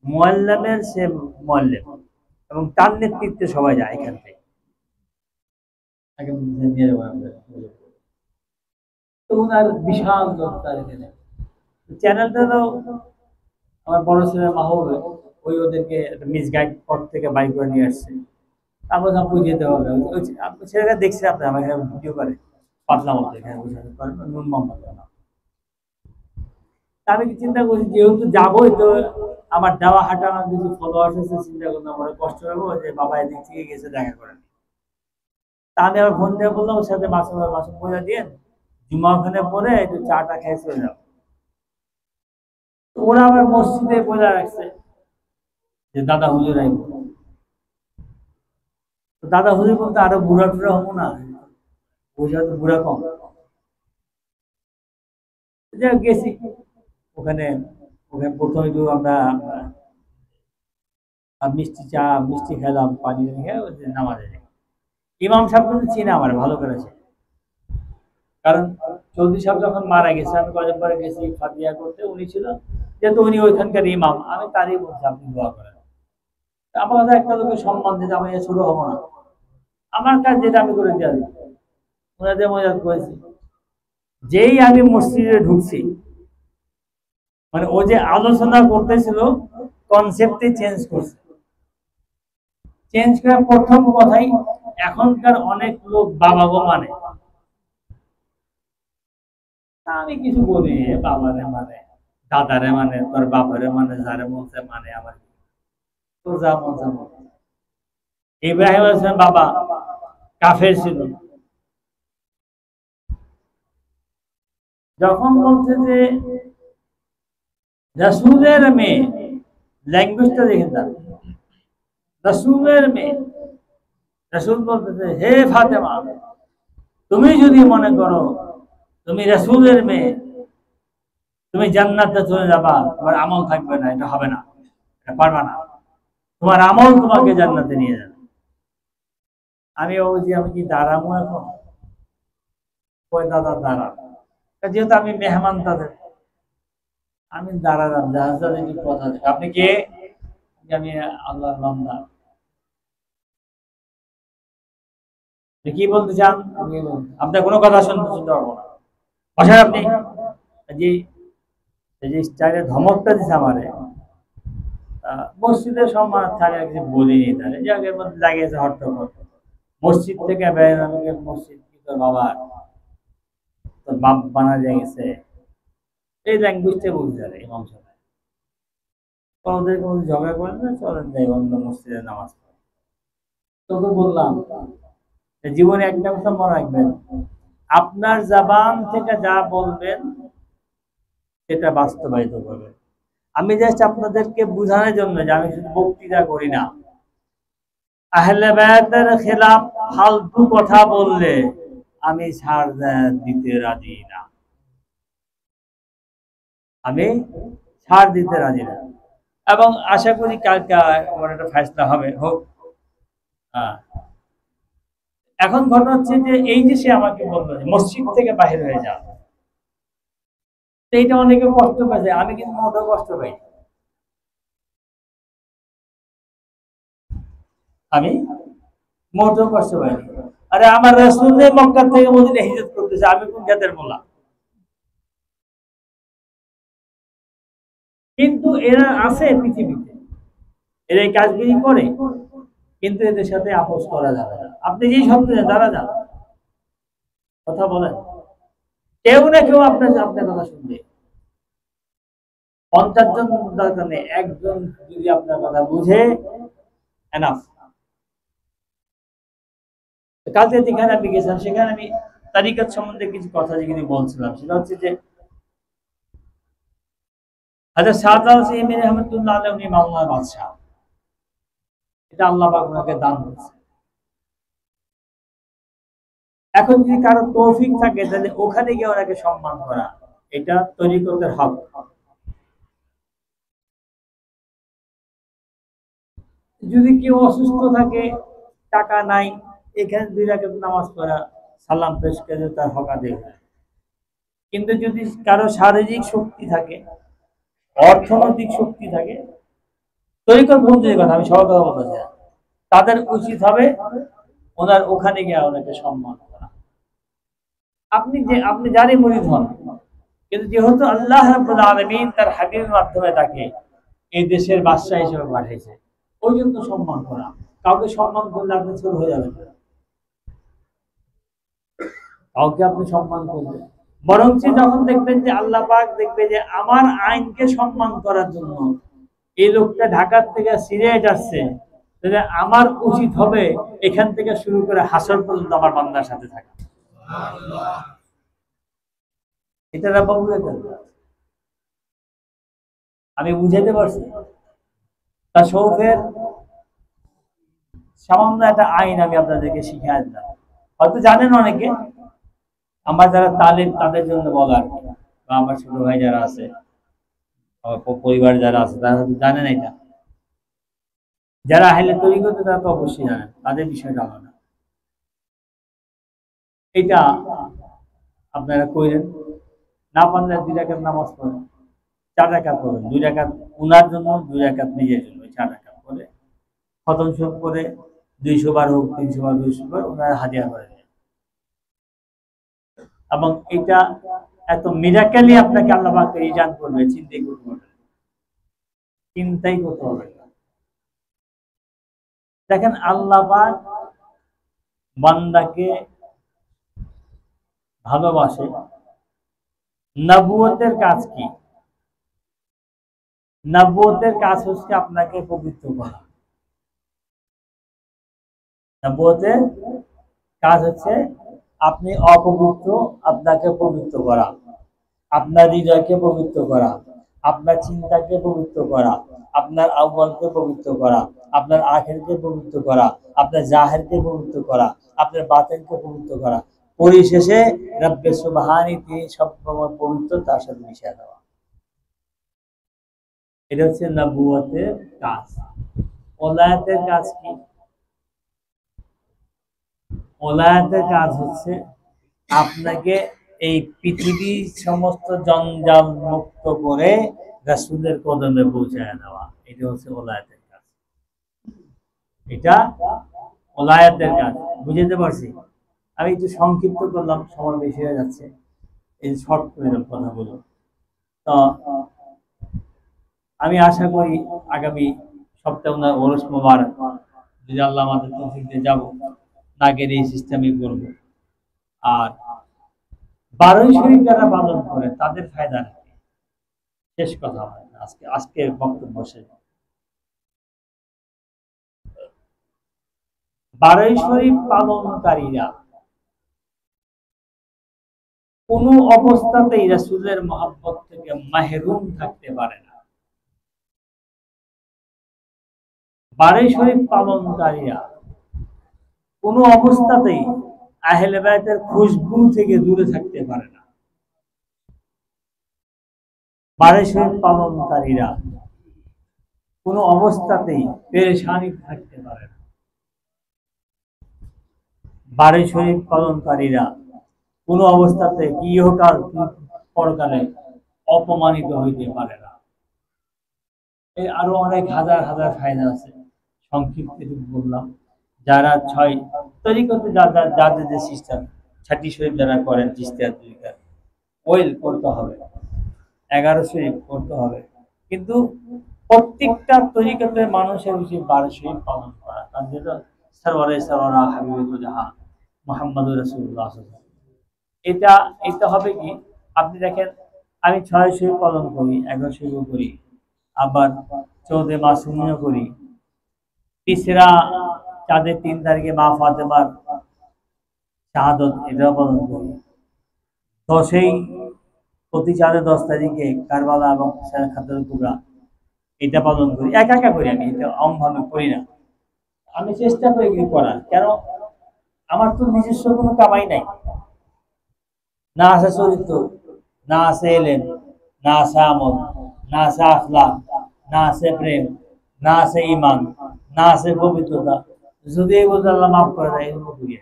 মুআল্লামের সে মুআল্লিম, এবং তার নেতৃত্বে সবাই যায় এখান থেকে। তো ওনার বিশাল জনতার এখানে চ্যানেলটা তো আমার বড় ছেলে মাহবুবে, ওই ওদেরকে মিসগাইড পথ থেকে বাইক করে নিয়ে আসছে। তারপর আপনি যেতে হবে, ছেলেটা দেখছি আপনার আমার এখানে ভিডিও করে পাতলা মতো এখানে বসাতে পারবেন, নুন মামলা না। আমি কি চিন্তা করছি যেহেতু যাবোই, তো আমার দেওয়া হাঁটা আমার কিছু ফলোয়ার্স আছে, চিন্তা করলাম আমার কষ্ট হবো যে বাবা এদিক থেকে গেছে দেখা করেন। তা আমি আবার ফোন দিয়ে বললাম ওর সাথে মাসে মাসে পয়সা দিয়ে জুমা ওখানে পরে একটু চাটা খেয়ে চলে যাবো। ওরা আবার মসজিদে পয়সা রাখছে যে দাদা হুজুর আইব। তো দাদা হুজুর বলতে আরো বুড়া টুড়া হবো না, পয়সা তো বুড়া কম। যাই হোক গেছি ওখানে। ওখানে প্রথমে তো আমরা মিষ্টি চা মিষ্টি খেলাম, পানি খেয়ে নামাজে যাই। ইমাম সাহেব কিন্তু চিনে আমার ভালো করেছে, কারণ চৌধুরী সাহেব যখন মারা গেছে আমি কয়েক পরে গেছি ফাতিয়া করতে, উনি ছিল যেহেতু উনি ওইখানকার ইমাম, আমি তারই বলছি আপনি দোয়া করেন। আমার কাছে একটা লোকের সম্মান দিতে আমি ছোট হবো না, আমার কাজ যেটা আমি করে দিয়ে আসবো। ওনাদের মজা করেছি। যেই আমি মসজিদে ঢুকছি, মানে ও যে আলোচনা করতেছিল কনসেপ্টে চেঞ্জ করছে। চেঞ্জ করার প্রথম কথাই, এখনকার অনেক লোক বাবা গো মানে। আমি কিছু বলি বাবারে মানে, দাদারে মানে, তোর বাবারে মানে, যারে মনছে মানে, আমার তোর যা মনছে মানে। ইব্রাহিম আলাইহিস বাবা কাফের ছিল, যখন বলছে যে রাসূলের মেয়ে, ল্যাঙ্গুয়েজটা দেখেন না, রাসূলের মেয়ে, রাসূল বলতেছে হে ফাতেমা, তুমি যদি মনে করো তুমি রাসূলের মেয়ে, তুমি জান্নাতে চলে যাবা, তোমার আমল থাকবে না, এটা হবে না, এটা পারবা না, তোমার আমল তোমাকে জান্নাতে নিয়ে যাবে। আমি বলছি আমি কি দাঁড়াবো এখন? কয় দাদা দাঁড়া, যেহেতু আমি মেহমান তাদের, আমি দাঁড়ালাম, জাহাজ কথা। আপনি কে? আমি আল্লাহর বান্দা। কি বলতে চান? আপনার কোনো কথা শুনতে পারবো না, বসেন আপনি। যে স্টাইলে ধমকটা দিচ্ছে আমারে, মসজিদের সম্মান থাকে কিছু বলিনি, তাহলে যাকে লাগিয়েছে হট্টগোল। মসজিদ থেকে বের আমাকে মসজিদ কি তোর বাবা, তোর বাপ বানা গেছে, এই ল্যাঙ্গুয়েজটা বুঝতে পারে ইমাম সাহেব। ওদেরকে ঝগড়া করেন না, চলেন যাই অন্য মসজিদে নামাজ পড়ে। তোকে বললাম জীবনে একটা কথা মনে রাখবেন, আপনার জবান থেকে যা বলবেন সেটা বাস্তবায়িত করবেন। আমি জাস্ট আপনাদেরকে বোঝানোর জন্য যে আমি শুধু বক্তৃতা করি না, আহলে বায়াতের খেলাফ ফালতু কথা বললে আমি ছাড় দিতে রাজি না, আমি ছাড় দিতে রাজি না। এবং আশা করি কালকে একটা ফেসলা হবে, হোক। এখন ঘটনা হচ্ছে যে এই যে সে আমাকে বললো যে মসজিদ থেকে বাহির হয়ে যাও, এইটা অনেকে কষ্ট পাচ্ছে, আমি কিন্তু মোটেও কষ্ট পাই, আমি মোটেও কষ্ট পাইনি। আরে আমার রাসূল মক্কা থেকে মদিনা হিজরত করতেছে, আমি কোন জাতের মোলা? কিন্তু এরা আছে পৃথিবীতে, এরা এই কাজগুলি করে, কিন্তু এদের সাথে আপোষ করা যাবে না। আপনি যেই শব্দ যারা যান কথা বলেন, কেউ না কেউ আপনার আপনার কথা শুনবে। 50 জন দরকার নেই, একজন যদি আপনার কথা বুঝে এনাফ। কালকে যেখানে আমি গেছিলাম সেখানে আমি তারিকাত সম্বন্ধে কিছু কথা যেগুলি বলছিলাম, সেটা হচ্ছে যে হযরত শাহজালাল সিমি রহমাতুল্লাহ আলাইহি উনি বাংলার বাদশা, এটা আল্লাহ পাক ওনাকে দান করেছে। এখন যদি কারো তৌফিক থাকে তাহলে ওখানে গিয়ে ওনাকে সম্মান করা, এটা তরিকতের হক। যদি কেউ অসুস্থ থাকে, টাকা নাই, এখানে 2 রাকাত নামাজ পড়া, সালাম পেশ করে তার হক আদায় হয়। কিন্তু যদি কারো শারীরিক শক্তি থাকে, অর্থনৈতিক শক্তি থাকে, তরিকত বন্ধুদের কথা আমি সবার কথা বলতে চাই, তাদের উচিত হবে ওনার ওখানে গিয়ে ওনাকে সম্মান করা। আপনি জানি মুরিদ হন, কিন্তু যেহেতু আল্লাহ রাব্বুল আলামিন তার হাবিবের মাধ্যমে তাকে এই দেশের বাদশা হিসেবে পাঠিয়েছে, ওই জন্য সম্মান করা। কাউকে সম্মান করলে আপনি ছোট হয়ে যাবেন। কাউকে আপনি সম্মান করবেন, বরঞ্চ যখন দেখবেন যে আল্লাহ পাক দেখবে যে আমার আইনকে সম্মান করার জন্য এই লোকটা ঢাকার থেকে সিরিয়ায় যাচ্ছে, তাহলে আমার উচিত হবে এখান থেকে শুরু করে হাসর পর্যন্ত আমার বান্দার সাথে থাকা। এটা আমি বুঝাতে পারছি। তা শৌফের সামান্য একটা আইন আমি আপনাদেরকে শিখিয়ে দিলাম, হয়তো জানেন অনেকে, আমার যারা তালিম তাদের জন্য বলার, বা আমার ছোট ভাই যারা আছে, আমার পরিবার যারা আছে তারা হয়তো জানেন এটা। যারা আহলে তরিকত তারা তো অবশ্যই জানেন, তাদের বিষয়টা আলাদা। এটা আপনারা কইলেন, না পারলে 2 রাকাত নামাজ পড়েন, 4 রাকাত পড়েন, 2 রাকাত উনার জন্য, 2 রাকাত নিজের জন্য, 4 রাকাত পড়ে খতম শরীফ করে 200 বার হোক, 300 বার, 200 বার ওনারা হাদিয়া করে দেন। এবং এটা এত মিরাকেলি আপনাকে আল্লাহ পাক রিটার্ন করবে, চিন্তাই করতে হবে না, চিন্তাই করতে হবে না। দেখেন আল্লাহ পাক বান্দাকে ভালোবাসে। নবুয়তের কাজ কি? নবুয়তের কাজ হচ্ছে আপনাকে পবিত্র করা। নবুয়তের কাজ হচ্ছে আপনি অপবিত্র, আপনাকে পবিত্র করা, আপনার হৃদয়কে পবিত্র করা, আপনার চিন্তাকে পবিত্র করা, আপনার আউয়ালকে পবিত্র করা, আপনার আখেরকে পবিত্র করা, আপনার জাহেরকে পবিত্র করা, আপনার বাতিনকে পবিত্র করা। পরিশেষে রব্বে সুবহানি, তিনি সবসময় পবিত্র, তার সাথে মিশিয়ে দেওয়া। এটা হচ্ছে নবুয়তের কাজ। ওলায়াতের কাজ কি? ওলায়াতের কাজ হচ্ছে আপনাকে এই পৃথিবীর সমস্ত জঞ্জাল মুক্ত করে রাসূলের কদমে পৌঁছায় দেওয়া। এটা হচ্ছে ওলায়াতের কাজ। এটা ওলায়াতের কাজ। বুঝতে পারছি? আমি একটু সংক্ষিপ্ত করলাম, সময় বেশি হয়ে যাচ্ছে, এই শর্ট করে কথা বলবো। তো আমি আশা করি আগামী সপ্তাহে ওনার ওরস মোবারক, যদি আল্লাহ আমাদের তৌফিক দিয়ে যাবো, নাগের এই সিস্টেমে করবো। আর 12ই শরীফ যারা পালন করে তাদের ফায়দা নেই। শেষ কথা হয় আজকে বক্তব্য শেষ। 12ই শরীফ পালনকারীরা কোন অবস্থাতেই রাসূলের মহব্বত থেকে মাহরুম থাকতে পারে না। 12ই শরীফ পালনকারীরা কোন অবস্থাতেই আহলে বায়তের খুশবু থেকে দূরে থাকতে পারে না। 12ই শরীফ পালনকারীরা কোন অবস্থাতেই পেরেশানি থাকতে পারে না। 12ই শরীফ পালনকারীরা কোন অবস্থাতে ইহকাল পরকালে অপমানিত হইতে পারে না। এই আরো অনেক হাজার হাজার ফায়দা আছে, সংক্ষিপ্ত বললাম। যারা 6 তরিকতে যাদের যে সিস্টেম, 6টি শরীফ যারা করেন, চিশতিয়া তরিকা, ওয়েল করতে হবে, 11 শরীফ করতে হবে, কিন্তু প্রত্যেকটা তরিকতের মানুষের উচিত 12 শরীফ পালন করা। কারণ যেটা সরওয়ারে সরওয়ারা হাবিবুল জাহান মুহাম্মদুর রাসূলুল্লাহ সাল্লাল্লাহু আলাইহি ওয়াসাল্লাম, এটা হবে কি, আপনি দেখেন আমি 6 শরীফ পালন করি, 11 শরীফ করি, আবার 14 মাসুমিও করি, তিসরা চাঁদের 3 তারিখে মা ফাতেমার শাহাদত, এটাও পালন করি। 10ই প্রতি চাঁদে 10 তারিখে কারবালা এবং খাতুন কুবরা, এটা পালন করি। একা একা করি, আমি এটা আমভাবে করি না, আমি চেষ্টা করি করার। কেন? আমার তো নিজস্ব কোনো কামাই নাই, না আছে চরিত্র, না আছে এলেম, না আছে আমল, না আছে আখলাক, না আছে প্রেম, না আছে ঈমান, না আছে পবিত্রতা। যদি এই বলতে আল্লাহ মাফ করে দেয়, এগুলো করি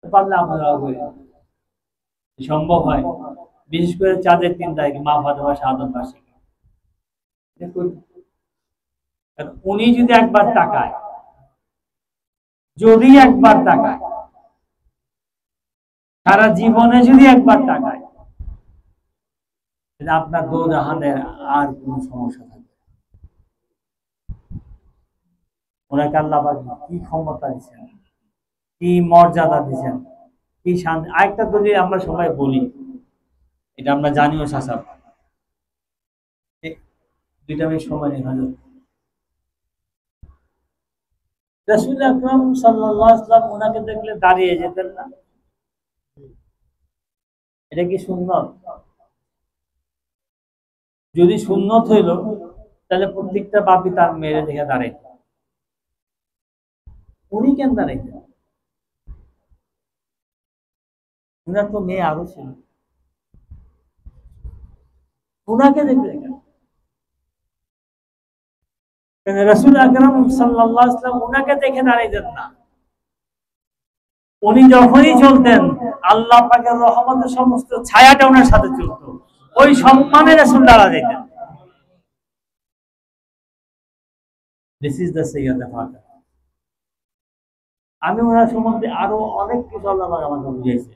পারলে আমরা করি, সম্ভব হয়। বিশেষ করে চাঁদের 3 তারিখে মা ফাতেমা শাহাদাত বার্ষিকী, উনি যদি একবার তাকায়, সারা জীবনে যদি একবার তাকায়, আপনার দো জাহানের আর কোন সমস্যা থাকবে না। ওনাকে আল্লাহ পাক কি ক্ষমতা দিচ্ছেন! কি মর্যাদা দিয়েছেন, কি শান্তি। আরেকটা দলিল আমরা সবাই বলি, এটা আমরা জানিও সাসাব, দুইটা মিনিট সময় নেই হাজার। রাসূল আকরাম সাল্লাল্লাহু আলাইহি ওয়াসাল্লাম ওনাকে দেখলে দাঁড়িয়ে যেতেন না? এটা কি সুন্নত? যদি সুন্নত হইল তাহলে প্রত্যেকটা বাপি তার মেয়ের দেখে দাঁড়াইত। উনি কেন দাঁড়াইতেন? উনার তো মেয়ে আরো ছিল, উনাকে দেখলে কেন? রাসূল আকরাম সাল্লাল্লাহু আলাইহি ওয়াসাল্লাম উনাকে দেখে দাঁড়াইতেন না। উনি যখনই চলতেন আল্লাহ পাকের রহমতের সমস্ত ছায়াটা ওনার সাথে চলতো, ওই সম্মানে রাসূল দাঁড়া যেতেন। This is the Sayyida Fatima. আমি ওনার সম্বন্ধে আরো অনেক কিছু আল্লাহ পাক আমাকে বুঝিয়েছে,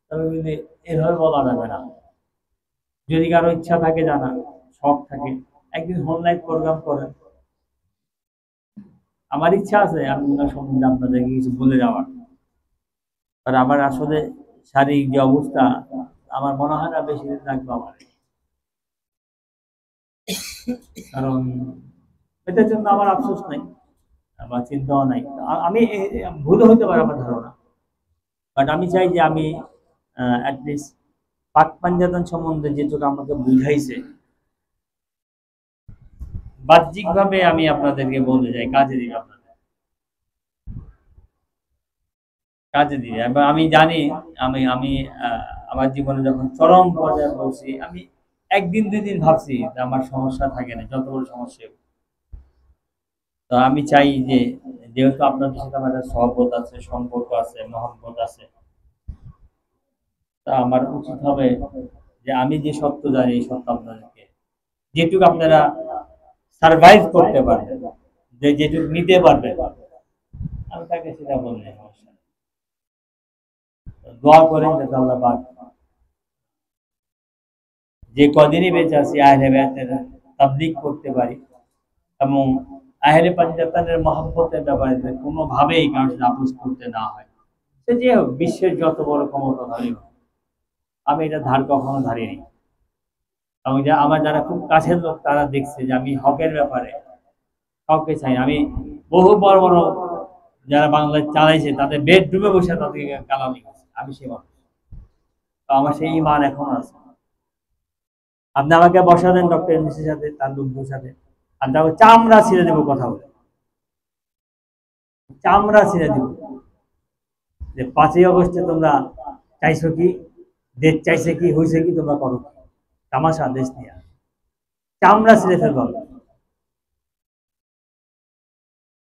তবে কিন্তু এভাবে বলা যাবে না। যদি কারো ইচ্ছা থাকে, জানা শখ থাকে, একদিন অনলাইন প্রোগ্রাম করেন। আমার ইচ্ছা আছে আমি ওনার সম্বন্ধে আপনাদেরকে কিছু বলে যাওয়ার, আর আমার আসলে শারীরিক যে অবস্থা, আমার মনে হয় না বেশি দিন লাগবে আমার, কারণ এটার জন্য আমার আফসোস নাই, আমার চিন্তাও নাই। আমি ভুল হইতে পারে আমার ধারণা, বাট আমি চাই যে আমি অ্যাটলিস্ট পাক পাঞ্জাতন সম্বন্ধে যেটুকু আমাকে বুঝাইছে বাহ্যিক ভাবে আমি আপনাদেরকে বলতে চাই, কাজে দিবে, আপনাদের কাজে দিবে। এবং আমি জানি আমি আমি আমার জীবনে যখন চরম পর্যায়ে পৌঁছি, আমি একদিন দুই দিন ভাবছি যে আমার সমস্যা থাকে না, যত বড় সমস্যা। তো আমি চাই যে যেহেতু আপনাদের সাথে আমার একটা সহবত আছে, সম্পর্ক আছে, মহব্বত আছে, তা আমার উচিত হবে যে আমি যে সত্য জানি এই সত্য আপনাদেরকে যেটুকু আপনারা সারভাইভ করতে পারবেন, যে যেটুকু নিতে পারবেন, আমি তাকে সেটা বললে দোয়া করেন যাতে আল্লাহ পাক যে কদিনই বেঁচে আছি আহলে বায়াতের তাবলীগ করতে পারি, এবং আহলে পাঞ্জাতনের মহব্বতের ব্যাপারে কোনোভাবেই কারোর সাথে আপোস করতে না হয়। সে যে হোক, বিশ্বের যত বড় ক্ষমতাধারী হোক, আমি এটা ধার কখনো ধারিনি। এবং আমার যারা খুব কাছের লোক তারা দেখছে যে আমি হকের ব্যাপারে কাউকে চাই। আমি বহু বড় বড় যারা বাংলায় চালাইছে তাদের বেডরুমে বসে তাদেরকে কালামি করছে, আমি সে মানুষ। তো আমার সেই ইমান এখন আছে। আপনি আমাকে বসা দেন ডক্টর ইউনূসের সাথে, তার লোকদের সাথে, আর তারপর চামড়া ছিঁড়ে দেবো কথা বলে, চামড়া ছিঁড়ে দেবো যে 5ই আগস্টে তোমরা চাইছো কি, দেশ চাইছে কি, হয়েছে কি, তোমরা করো তামাশা দেশ নিয়ে, চামড়া ছিঁড়ে ফেলবো।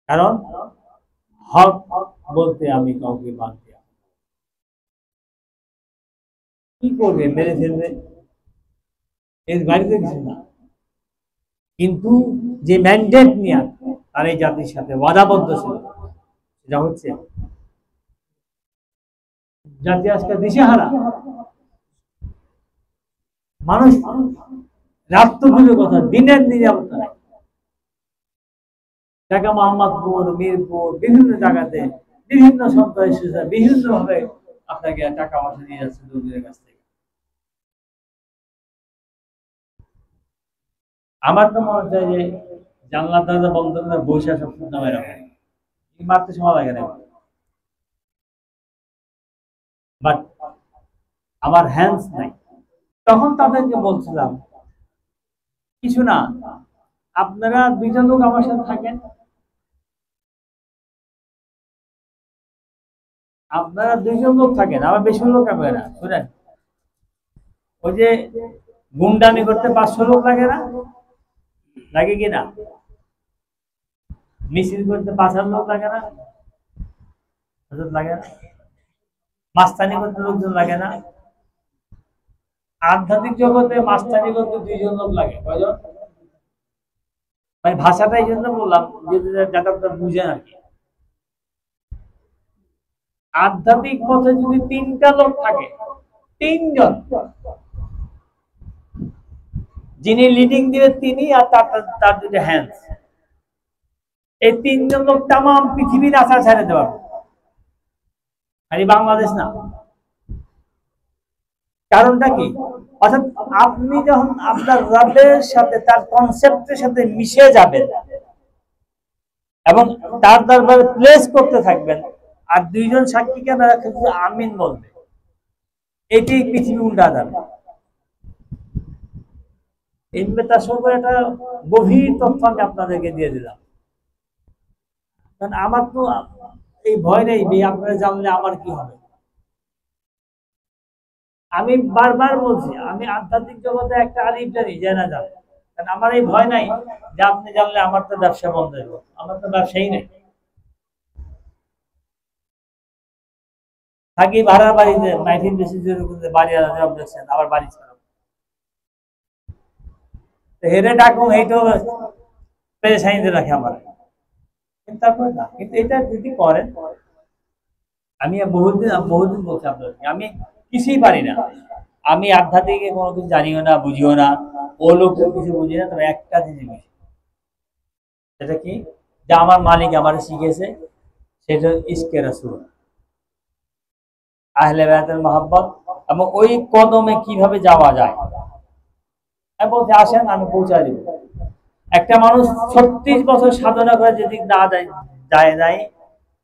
কারণ হক বলতে আমি কাউকে মানতে, কি করবে, মেরে ফেলবে, এর বাড়িতে কিছু না। কিন্তু যে ম্যান্ডেট নিয়ে তার এই জাতির সাথে ওয়াদাবদ্ধ ছিল, সেটা হচ্ছে জাতি আজকে দিশেহারা। মানুষ রাত তো দূরের কথা, দিনের নিরাপত্তা নাই। ঢাকা, মোহাম্মদপুর, মিরপুর, বিভিন্ন জায়গাতে বিভিন্ন সন্ত্রাসী বিভিন্ন ভাবে আপনাকে টাকা পয়সা নিয়ে যাচ্ছে দুর্গের কাছ থেকে। আমার তো মনে হচ্ছে যে জানলা দরজা বন্ধ করে বসে সব নামে রাখে, মারতে সময় লাগে না। বাট আমার হ্যান্ডস নাই। তখন তাদেরকে বলছিলাম কিছু না, আপনারা দুইজন লোক আমার সাথে থাকেন, আপনারা দুইজন লোক থাকেন, আমার বেশি লোক হবে না। শুনেন, ওই যে গুন্ডামি করতে 500 লোক লাগে না, লাগে কি না? মিছিল করতে 5,000 লোক লাগে না, লাগে না? মাস্তানি করতে লোকজন লাগে না? আধ্যাত্মিক জগতে মাস্তানি করতে 2জন লোক লাগে, কয়জন? মানে ভাষাটা এই জন্য বললাম যাতে আপনারা বুঝেন আর কি। আধ্যাত্মিক পথে যদি 3টা লোক থাকে, 3জন, যিনি লিডিং দিবে তিনি, আর তার দুটো হ্যান্ডস, এই 3জন লোক তাম পৃথিবীর আশা ছেড়ে দেওয়া। খালি বাংলাদেশ না। কারণটা কি? অর্থাৎ আপনি যখন আপনার রবের সাথে তার কনসেপ্টের সাথে মিশে যাবেন এবং তার দরবারে প্লেস করতে থাকবেন, আর দুইজন সাক্ষীকে আমিন বলবে, এটি পৃথিবী উল্টা যাবে। তার সঙ্গে একটা গভীর তথ্য আমি আপনাদেরকে দিয়ে দিলাম। কারণ আমার তো এই ভয় নেই, আপনারা জানলে আমার কি হবে। আমি বারবার বলছি, আমি আধ্যাত্মিক জগতে একটা আলিফ জানি, জানা যাবে। কারণ আমার এই ভয় নাই যে আপনি জানলে আমার তো ব্যবসা বন্ধ হইব, আমার তো ব্যবসাই নেই। থাকি ভাড়া বাড়িতে, মাইথিন বেশি বাড়ি দেখছেন, আবার বাড়ি ছাড়া হেরে ডাকুম, এইটাও পেরেশানিতে রাখে আমার। কিন্তু তারপরে না, কিন্তু এটা যদি করেন, আমি বহুদিন বলছি আপনাদেরকে, আমি কিছুই পারি না, আমি আধ্যাত্মিক কোনো কিছু জানিও না, বুঝিও না, ও লোক কিছু বুঝি না, তবে একটা জিনিস বুঝি, সেটা কি, যে আমার মালিক আমার শিখেছে, সেটা ইশকে রাসূল, আহলে বায়াতের মহব্বত, এবং ওই কদমে কিভাবে যাওয়া যায়। আমি বলছি আসেন, আমি পৌঁছায় দিব। একটা মানুষ 36 বছর সাধনা করে যদি না যায় নাই,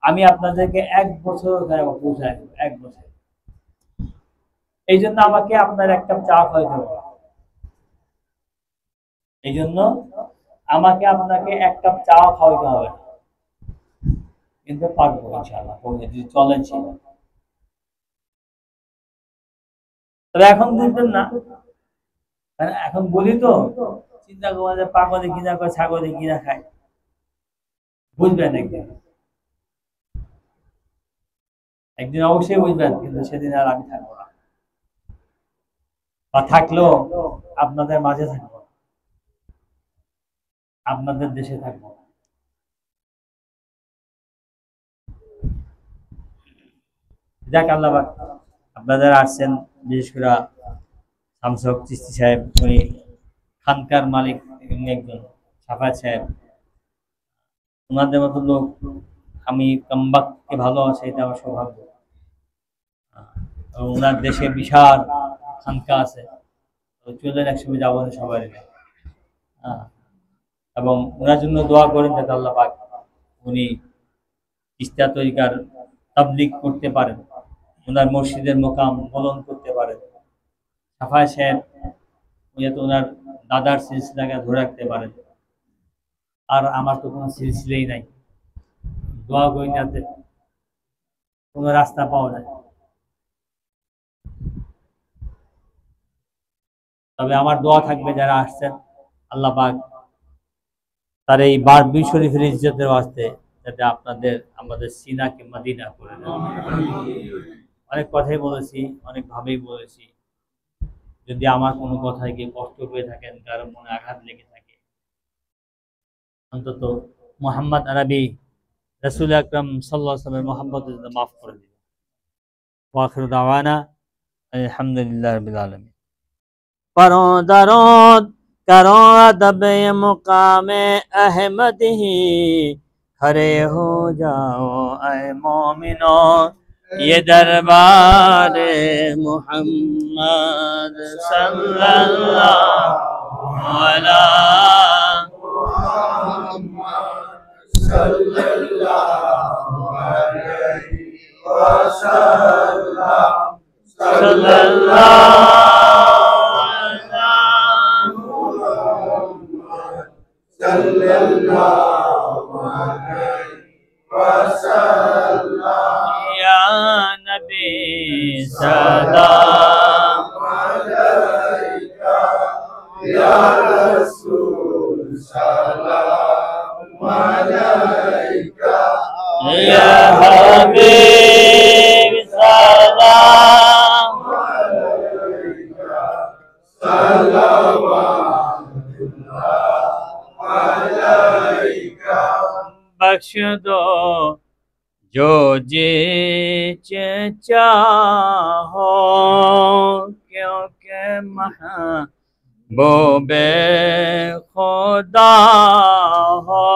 আমি আপনাদেরকে 1 বছর ওখানে পৌঁছায় দেব, 1 বছর। এই জন্য আমাকে আপনার এক কাপ চা খাওয়াইতে হবে, এই জন্য আমাকে আপনাকে 1 কাপ চা খাওয়াইতে হবে, কিন্তু পারবো ইনশাআল্লাহ, যদি চলেন ছিল। তবে এখন বুঝবেন না, এখন বলি তো, চিন্তা করবো যে পাগলে কিনা করে, ছাগলে কিনা খায়, বুঝবেন একদিন, একদিন অবশ্যই বুঝবেন, কিন্তু সেদিন আর আমি থাকবো না, বা থাকলেও আপনাদের মাঝে থাকবো, আপনাদের দেশে থাকবো। যাক, আল্লাহ আপনাদের আসছেন, বিশেষ করে শামসুল হক চিশতি সাহেব, উনি খানকার মালিক, একজন সাফায়েত সাহেব, ওনাদের মতো লোক আমি কামবাককে ভালোবাসি, এটা আমার সৌভাগ্য। ওনার দেশে বিশাল খানকা আছে, চলেন একসঙ্গে যাবো সবাই। এবং ওনার জন্য দোয়া করেন যাতে আল্লাহ পাক উনি ইস্তা তরিকার তাবলীগ করতে পারেন, ওনার মসজিদের মোকাম বলন করতে পারেন। সাফায়েত সাহেব যাতে ওনার দাদার সিলসিলাকে ধরে রাখতে পারেন। আর আমার তো কোনো সিলসিলাই নাই, দোয়া করি যাতে কোনো রাস্তা পাওয়া যায়। তবে আমার দোয়া থাকবে যারা আসছেন, আল্লাহ পাক তার এই বারবিল শরীফের ইজ্জতের ওয়াস্তে যাতে আপনাদের আমাদের সিনাকে মদিনা করে দেন। অনেক কথাই বলেছি, অনেক ভাবেই বলেছি, যদি আমার কোনো কথায় গিয়ে কষ্ট পেয়ে থাকেন, কারো মনে আঘাত লেগে থাকে, অন্তত মুহাম্মদ আরবি রাসূল আকরাম সাল্লাল্লাহু আলাইহি ওয়াসাল্লামের মহব্বতের জন্য মাফ করে দিবেন। ওয়া আখিরু দাওয়ানা আলহামদুলিল্লাহি রাব্বিল আলামিন। परों दरोद करो अदब मुकाम अहमद ही, खड़े हो जाओ ऐ मोमिनो ये दरबार मुहम्मद सल्लल्लाहु या नबी सलाम अलैका, या रसूल सलाम अलैका, या हबीब सलाम अलैका, सल्लल्लाहु अलैका। बख्श दो जो जी चाहो, क्योंकि महबूबे खुदा हो।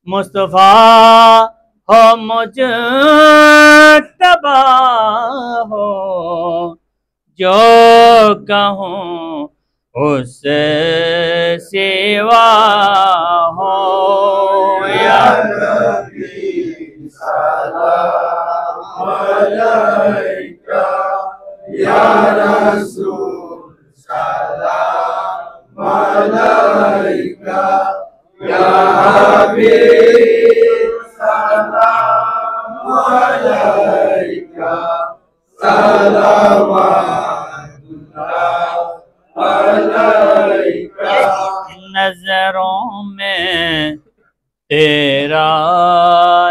मुस्तफा हो मुजतबा हो, जो कहूँ उस सिवा हो। या नबी सलाम अलैका, या रसूल सलाम अलैका, या हबीब सलाम अलैका, सलावतुल्लाह अलैका। नजरों में तेरा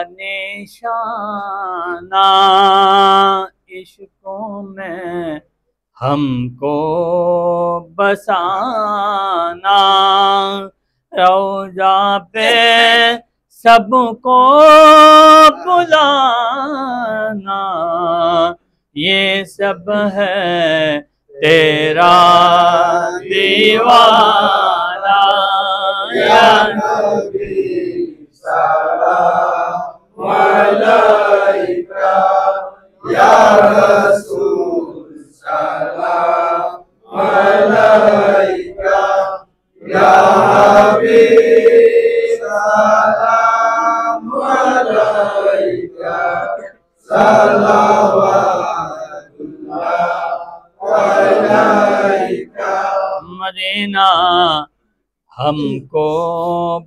निशाना, इश्कों में हमको बसाना, रौजा पे सबको बुलाना, ये सब है तेरा दीवाना। या नबी सलाम अलैका, या रसूल सलाम अलैका, या हबीब सलाम अलैका, सलावतुल्लाह अलैका। मदीना हमको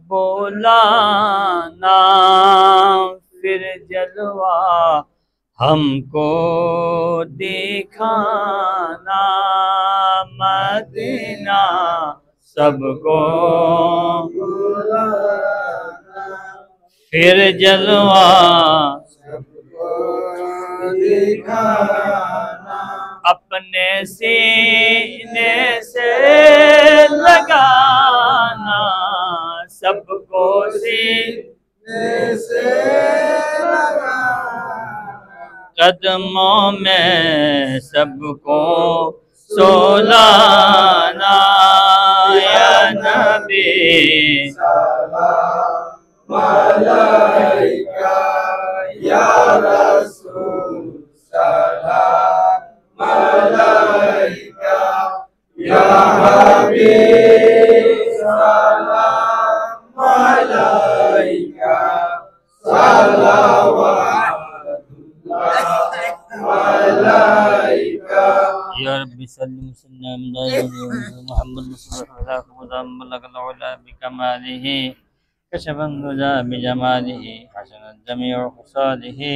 बुलाना, फिर जलवा हमको दिखाना, मदीना सबको फिर जलवा दिखाना, अपने सीने से लगाना, सबको सीने से लगाना, कदमों में सबको सोलाना। या नबी सलाम अलैका, या रसूल सलाम अलैका, या हबीब सलाम अलैका, सलावतुल्लाह अलैका। या रब्बी सल्लि वसल्लिम अला मुहम्मद बिकमालिही, कशफन नुजा बिजमालिही, हसनत जमीउ खसालिही।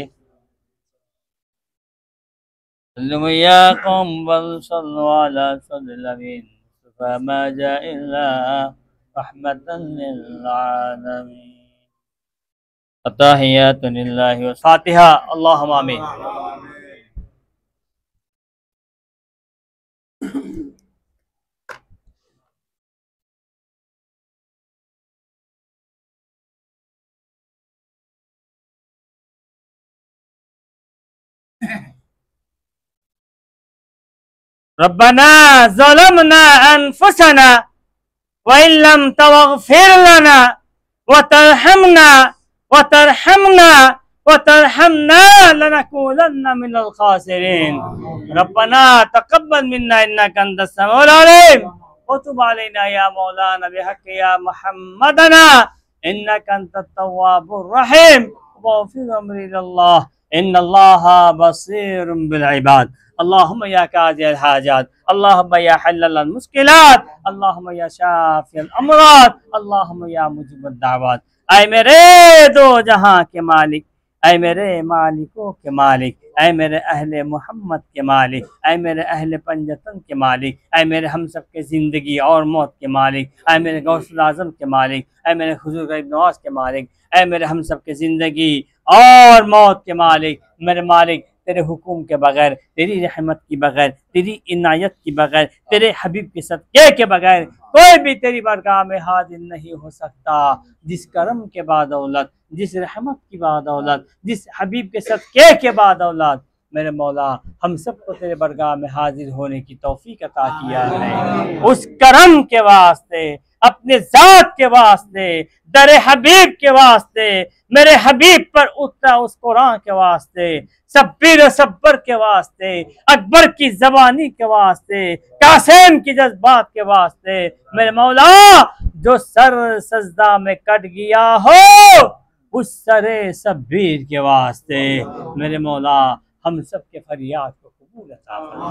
सल्लु या कौम बल सल्लु अला सद्रिल अमीन, मुस्तफा मा जा इल्ला रहमतन लिल आलमीन। अत्तहियातु लिल्लाहि व फातिहा। अल्लाहुम्मा आमीन। रब्बना ज़लमना अनफुसना व इल्लम तगफिर लना व तरहमना लनकूनन्ना मिनल खासिरीन। रब्बना तक़ब्बल मिन्ना इन्नका अंतस समीउल अलीम व तुब अलैना या मौलाना बिहक़्क़ि या मुहम्मदना इन्नका अंतत तव्वाबुर रहीम। वग़फ़िर अम्री इलल्लाह इन्नल्लाहा बसीरुम बिल इबाद। अल्लाहुम्मा या काज़ियल हाजात, अल्लाहुम्मा या हल्लल मुश्किलात, अल्लाहुम्मा या शाफ़ियल अमराद, अल्लाहुम्मा या मुजीबुद दावात। ऐ मेरे दो जहां के मालिक, ऐ मेरे मालिकों के मालिक, ऐ मेरे अहले मोहम्मद के मालिक, ऐ मेरे अहले पंजतन के मालिक, ऐ मेरे हम सब के ज़िंदगी और मौत के मालिक, ऐ मेरे गौसुल आज़म के मालिक, ऐ मेरे हुज़ूर गरीब नवाज़ के मालिक, ऐ मेरे हम सब के ज़िंदगी और मौत के मालिक, मेरे मालिक तेरे हुक्म के बगैर, तेरी रहमत की बगैर, तेरी इनायत की बगैर, तेरे हबीब के सदक़े के बगैर कोई भी तेरी बारगाह में हाजिर नहीं हो सकता। जिस करम के बाद औलत, जिस रहमत की बाद औलत, जिस हबीब के सदक़े के बाद औलत, मेरे मौला हम सबको तेरे बारगाह में हाजिर होने की तौफीक अता किया है। उस करम के वास्ते, अपने ज़ात के वास्ते, दर हबीब के वास्ते, मेरे हबीब पर उतरा उस कुरान के वास्ते, सब्बीर सब्बर के वास्ते, अकबर की जबानी के वास्ते, कासिम की जज्बात के वास्ते, मेरे मौला जो सर सजदा में कट गया हो उस सरे सब्बीर के वास्ते, मेरे मौला हम सब के फरियाद को कबूल अता फरमा,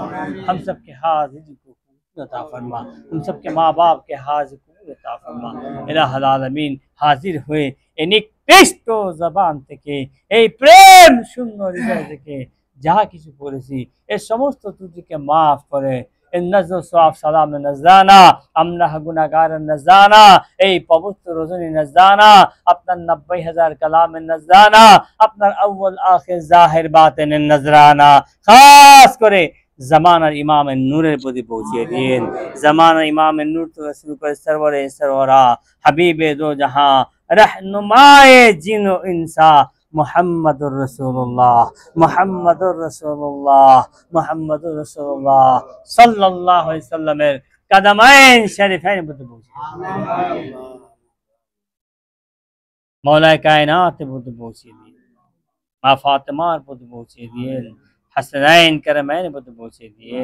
हम सब के हाजिरी को कबूल अता फरमा, हम सब के माँ बाप के हाजिर कबूल अता फरमा। इलाहुल आलमीन হাজির হয়ে এই নিকৃষ্ট জবান থেকে এই প্রেম শূন্য হৃদয় থেকে যা কিছু করেছি এই সমস্ত ত্রুটিকে মাফ করে এই নজর সওয়াব সালাম নজরানা আমরা গুনাহগার নজরানা এই পবিত্র রজনী নজরানা আপনার 90,000 কালাম নজরানা আপনার আউয়াল আখির জাহির বাতিন নজরানা খাস করে ज़माना इमाम नूरेर प्रति पहुँचे दिएन, ज़माना इमाम नूर तो शुरू कर सरवरे सरवरा हबीबे दो जहां रहनुमाए जिनो इंसा मुहम्मदुर रसूलुल्लाह मुहम्मदुर रसूलुल्लाह मुहम्मदुर रसूलुल्लाह सल्लल्लाहु अलैहि वसल्लम कदमैन शरीफैन प्रति पहुँचे मौला कायनात प्रति पहुँचे दिए, माँ फातिमा प्रति पहुँचे दिए, हसनैन करमैन प्रति पहुँचे दिए,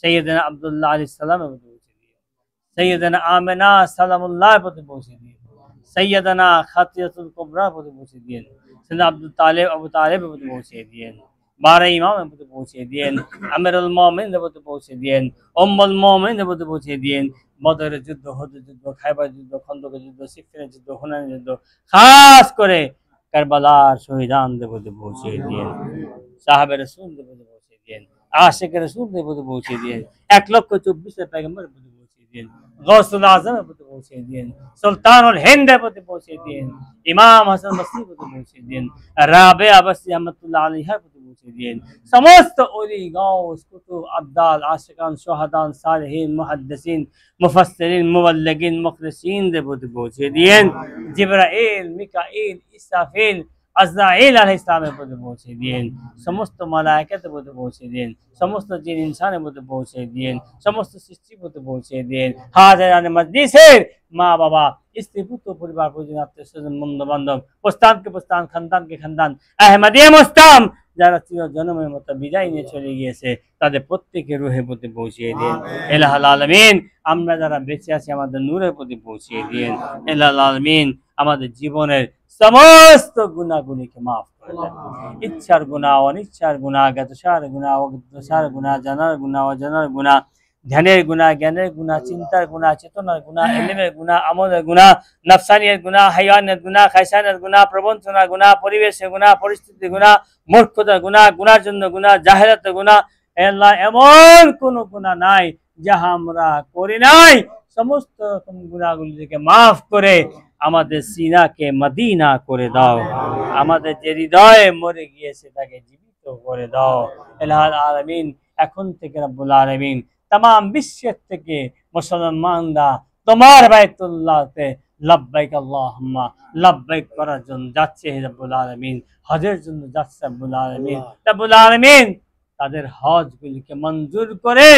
सैयदना अब्दुल्लाह अलैहिस्सलाम प्रति पहुँचे दिए, सैयदना आमिना सलामुल्लाह प्रति पहुँचे दिए, सैयदना खतियतुल कुबरा प्रति पहुँचे दिए, सैयदना अबू तालिब प्रति पहुँचे दिए, 12 इमाम प्रति पहुँचे दिए, अमीरुल मोमिनीन प्रति पहुँचे दिए, उम्मुल मोमिनीन प्रति पहुँचे दिए, बदर যুদ্ধ, হুদ যুদ্ধ, খায়বার যুদ্ধ, খন্দক যুদ্ধ, সিফিনের যুদ্ধ, হুনাইন যুদ্ধ, খাস করে কারবালার শহীদানদের প্রতি পৌঁছে দিয়েন, साहब रसूल के प्रति पहुँचे दिए, आशिक रसूल के प्रति पहुँचे दिए, 1,24,000 पैगंबर प्रति पहुँचे दिए, गौसुल आज़म प्रति पहुँचे दिए, सुल्तानुल हिंद प्रति पहुँचे दिए, इमाम हसन बसरी प्रति पहुँचे दिए, राबिया बसरी रहमतुल्लाह अलैहा प्रति पहुँचे दिए, समस्त औली गौस कुतुब अब्दाल आशिकान शुहदान सालिहीन मुहद्दिसीन मुफस्सिरीन मुबल्लिगीन मुखलिसीन के प्रति पहुँचे दिए, जिब्राइल मिकाईल इसराफील আজরাইল আলাইহিস সালামের প্রতি পৌঁছে দিয়েন, সমস্ত মালায়েকাতের প্রতি পৌঁছে দিয়েন, সমস্ত জিন ইনসানের প্রতি পৌঁছে দিয়েন, সমস্ত সৃষ্টির প্রতি পৌঁছে দিয়েন, হাজিরানে মজলিসের মা বাবা স্ত্রী পুত্র পরিবার পরিজন আত্মীয় স্বজন বন্ধু বান্ধব প্রস্তানকে প্রস্তান খানদানকে খানদান আহমদিয়া মুস্তাম যারা চির জন্মের মতো বিদায় নিয়ে চলে গিয়েছে তাদের প্রত্যেকের রুহের প্রতি পৌঁছে দিন। ইলাহুল আলামিন আমরা যারা বেঁচে আছি আমাদের নূরের প্রতি পৌঁছে দিন। ইলাহুল আলামিন আমাদের জীবনের समस्त गुनाहগুলি কে maaf করে দেন, ইচ্ছার গুনাহ অনিচ্ছার গুনাহ জ্ঞাতসার গুনাহ অজ্ঞাতসার গুনাহ জানার গুনাহ অজানার গুনাহ ধ্যানের গুনাহ জ্ঞানের গুনাহ চিন্তার গুনাহ চেতনার গুনাহ ইলমের গুনাহ আমলের গুনাহ নফসানিয়ার গুনাহ হায়ানের গুনাহ খায়সানের গুনাহ প্রবঞ্চনার গুনাহ পরিবেশের গুনাহ পরিস্থিতির গুনাহ মূর্খতার গুনাহ গুনার জন্য গুনাহ জাহেলাতের গুনাহ আল্লাহ এমন কোন গুনাহ নাই যাহা আমরা করি নাই, সমস্ত রকম গুনাহগুলি থেকে maaf করে আমাদের সিনাকে মদিনা করে দাও, আমাদের যে হৃদয়ে মরে গিয়েছে তাকে জীবিত করে দাও। ইলাহুল আলামিন এখন থেকে রব্বুল আলামিন तमाम বিশ্বের থেকে মুসলমানরা তোমার বাইতুল্লাহতে লব্বাইক আল্লাহুম্মা লব্বাইক করার জন্য যাচ্ছে রব্বুল আলামিন, হজের জন্য যাচ্ছে রব্বুল আলামিন। রব্বুল আলামিন তাদের হজগুলিকে মঞ্জুর করে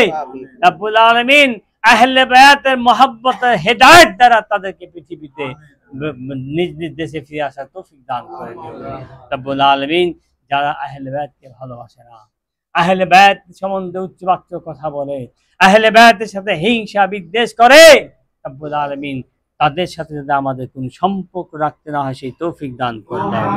রব্বুল আলামিন আহলে বায়াতের মহব্বতের হেদায়েত দ্বারা তাদেরকে পৃথিবীতে নিজ নিজ দেশে ফিরে আসার তৌফিক দান করে দিও রব্বুল আলামিন। যারা আহলে বায়াতকে ভালোবাসে না, আহলে বায়াত সম্বন্ধে উচ্চবাচ্য কথা বলে, আহলে বায়াতের সাথে হিংসা বিদ্বেষ করে, রব্বুল আলামিন তাদের সাথে যদি আমাদের কোনো সম্পর্ক রাখতে না হয় সেই তৌফিক দান করে দাও।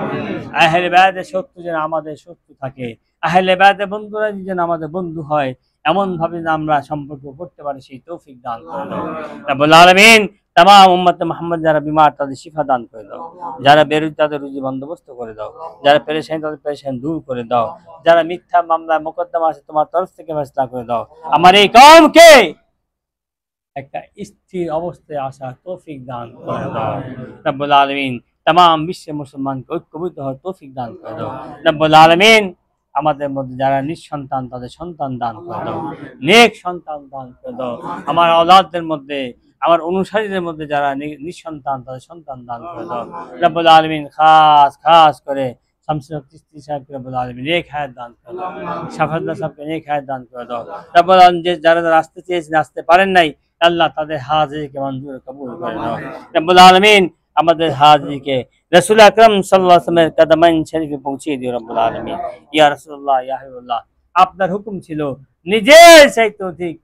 আহলে বায়াতের শত্রু যেন আমাদের শত্রু থাকে, আহলে বায়াতের বন্ধুরা যেন আমাদের বন্ধু হয়, এমন ভাবে আমরা সম্পর্ক করতে পারি সেই তৌফিক দান করে দাও রব্বুল আলামিন। तमाम उम्मत मोहम्मद যারা বিমার তাদের শিফা দান করে দাও, যারা বেরোজ তাদের রুজি বন্দোবস্ত করে দাও, যারা পেরেশান তাদের পেরেশান দূর করে দাও, যারা মিথ্যা মামলা মোকদ্দমা আছে তোমার তরফ থেকে ফয়সালা করে দাও। আমার এই কওমকে একটা স্থির অবস্থায় আসার তৌফিক দান করে দাও রব্বুল আলামিন। तमाम বিশ্বের মুসলমানকে ঐক্যবদ্ধ হওয়ার তৌফিক দান করে দাও রব্বুল আলামিন। আমাদের মধ্যে যারা নিঃসন্তান তাদের সন্তান দান করে দাও, নেক সন্তান দান করে দাও। আমার আওলাদদের মধ্যে আমার অনুসারীদের মধ্যে যারা নিঃসন্তান তাদের সন্তান দান করে দাও রব্বুল আলামিন। খাস করে শামসুল হক চিশতি সাহেবকে রব্বুল আলামিন নেক হায়াত দান করে দাও, শাফাউল্লাহ সাহেবকে নেক হায়াত দান করে দাও রব্বুল আলামিন। যারা আসতে চেয়েছেন আসতে পারেন নাই, আল্লাহ তাদের হাজিরিকে মঞ্জুর কবুল করে দাও রব্বুল আলামিন। আমাদের হাজিকে রাসূল আকরাম সাল্লাল্লাহু আলাইহি ওয়াসাল্লামের কদমাইন শরীফে পৌঁছিয়ে দিও রব্বুল আলামিন। ইয়া রাসূলুল্লাহ, ইয়া হাবিবাল্লাহ, আপনার হুকুম ছিল নিজের চাইতে অধিক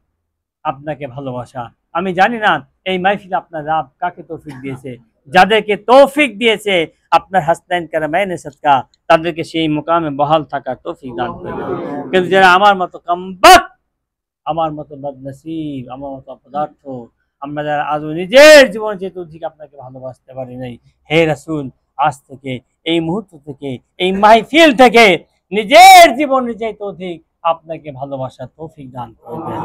আপনাকে ভালোবাসা। আমি জানি না এই মাহফিলে আপনার রব কাকে তৌফিক দিয়েছে, যাদেরকে তৌফিক দিয়েছে আপনার হাসনাইন কারামাইনের সদকা তাদেরকে সেই মুকামে বহাল থাকার তৌফিক দান করবেন। কিন্তু যারা আমার মতো কামবাক, আমার মতো বদনসিব, আমার মতো অপদার্থ, আমরা যারা আজও নিজের জীবন যেহেতু অধিক আপনাকে ভালোবাসতে পারি নাই, হে রাসূল, আজ থেকে এই মুহূর্ত থেকে এই মাহফিল থেকে নিজের জীবন নিজেই তো অধিক আপনাকে ভালোবাসার তৌফিক দান করে দেন,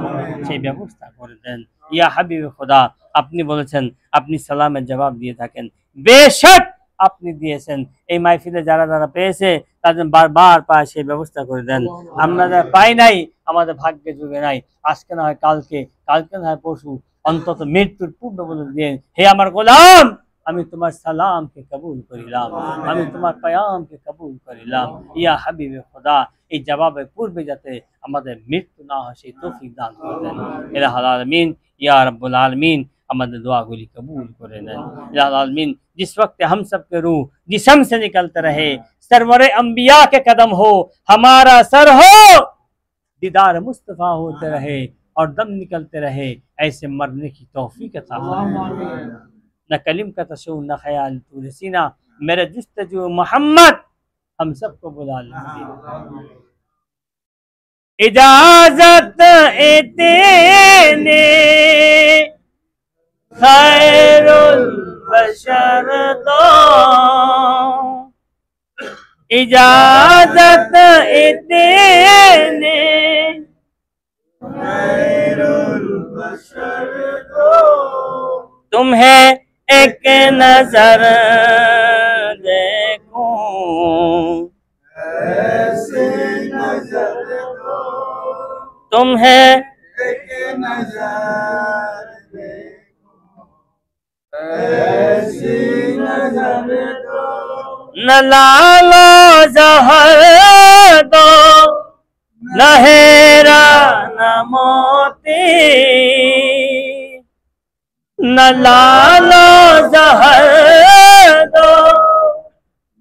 সেই ব্যবস্থা করে দেন। ইয়া হাবিব খোদা, আপনি বলেছেন আপনি সালামের জবাব দিয়ে থাকেন, বেশক আপনি দিয়েছেন। এই মাহফিলে যারা যারা পেয়েছে তাদের বারবার পায় সেই ব্যবস্থা করে দেন। আমরা যারা পাই নাই, আমাদের ভাগ্যে যুগে নাই, আজকে না হয় কালকে, কালকে না হয় পরশু, অন্তত মৃত্যুর পূর্বে বলে দিয়ে, হে আমার গোলাম, আমি তোমার সালামকে কবুল করিলাম, আমি তোমার পায়ামকে কবুল করিলাম। ইয়া হাবিবে খোদা, এই জবাবের পূর্বে যাতে আমাদের মৃত্যু না হয় সেই তৌফিক দান করে দেন। ইলাহুল আলামিন, ইয়া रब्बुल आलमीन, हमारे दुआगुली कबूल करे न। या आलमीन, जिस वक्त हम सब के रूह जिस्म से निकलते रहे, सरवरे अंबिया के कदम हो, हमारा सर हो, दीदार मुस्तफ़ा होते रहे और दम निकलते रहे, ऐसे मरने की तौफीक अता फरमाए। न कलिम का तशूर न ख्याल तूरे सीना, मेरे जुस्तजू मोहम्मद हम सबको बुला लेते। इजाजत इतने खैरुल बशर दो, इजाजत इतने खैरुल बशर दो, तुम्हें एक नजर देखूं, ऐसे नजर दो, तुम्हें एक नजर देखूं, ऐसी नजर दो, न लालो जहर दो, न हेरा न मोती, न लालो जहर दो,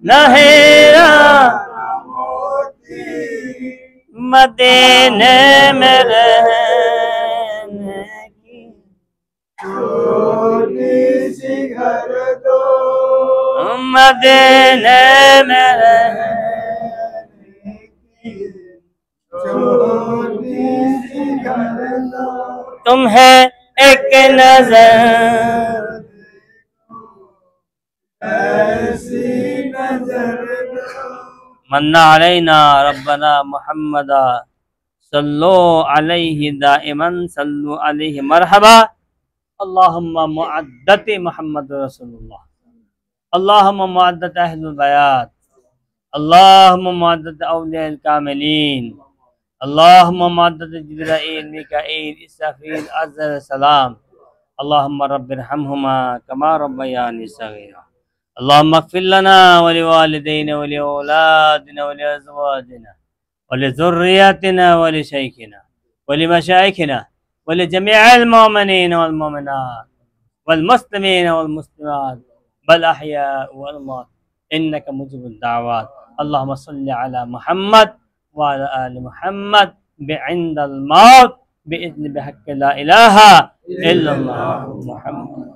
न हेरा मदीने में रहने की छोटी सी घर दो, मदीने में रहने की छोटी सी घर दो, तुम्हें एक नजर ऐसी नजर दो, मन्ना अलैना रब्बना मुहम्मदा सल्लु अलैहि दाइमन सल्लु अलैहि मरहबा, अल्लाहुम्मा मुअद्दत मुहम्मद रसूलुल्लाह, अल्लाहुम्मा मुअद्दत अहलुल बयात, अल्लाहुम्मा मुअद्दत औलियाल कामिलीन, अल्लाहुम्मा मुअद्दत जिब्राईल मिकाईल इसराफील अज़्ज़र सलाम, अल्लाहुम्मा रब्बिरहमहुमा कमा रब्बयानी सगीरा, अल्लाहुम्मा इग़फिर लना व लिवालिदैना व लिऔलादिना व लिअज़वाजिना व लिज़ुर्रिय्यतिना व लिशैखिना व लिमशाइखिना व लिजमीइल मुमिनीना वल मुमिनात वल मुस्लिमीना वल मुस्लिमात वल अहयाइ वल अमवात इन्नका मुजीबुद दाअवात। अल्लाहुम्मा सल्लि अला मुहम्मद व अला आलि मुहम्मद बिइंदल मौत बिइज़्नि बिहक़्क़ि ला इलाहा इल्लल्लाह मुहम्मद।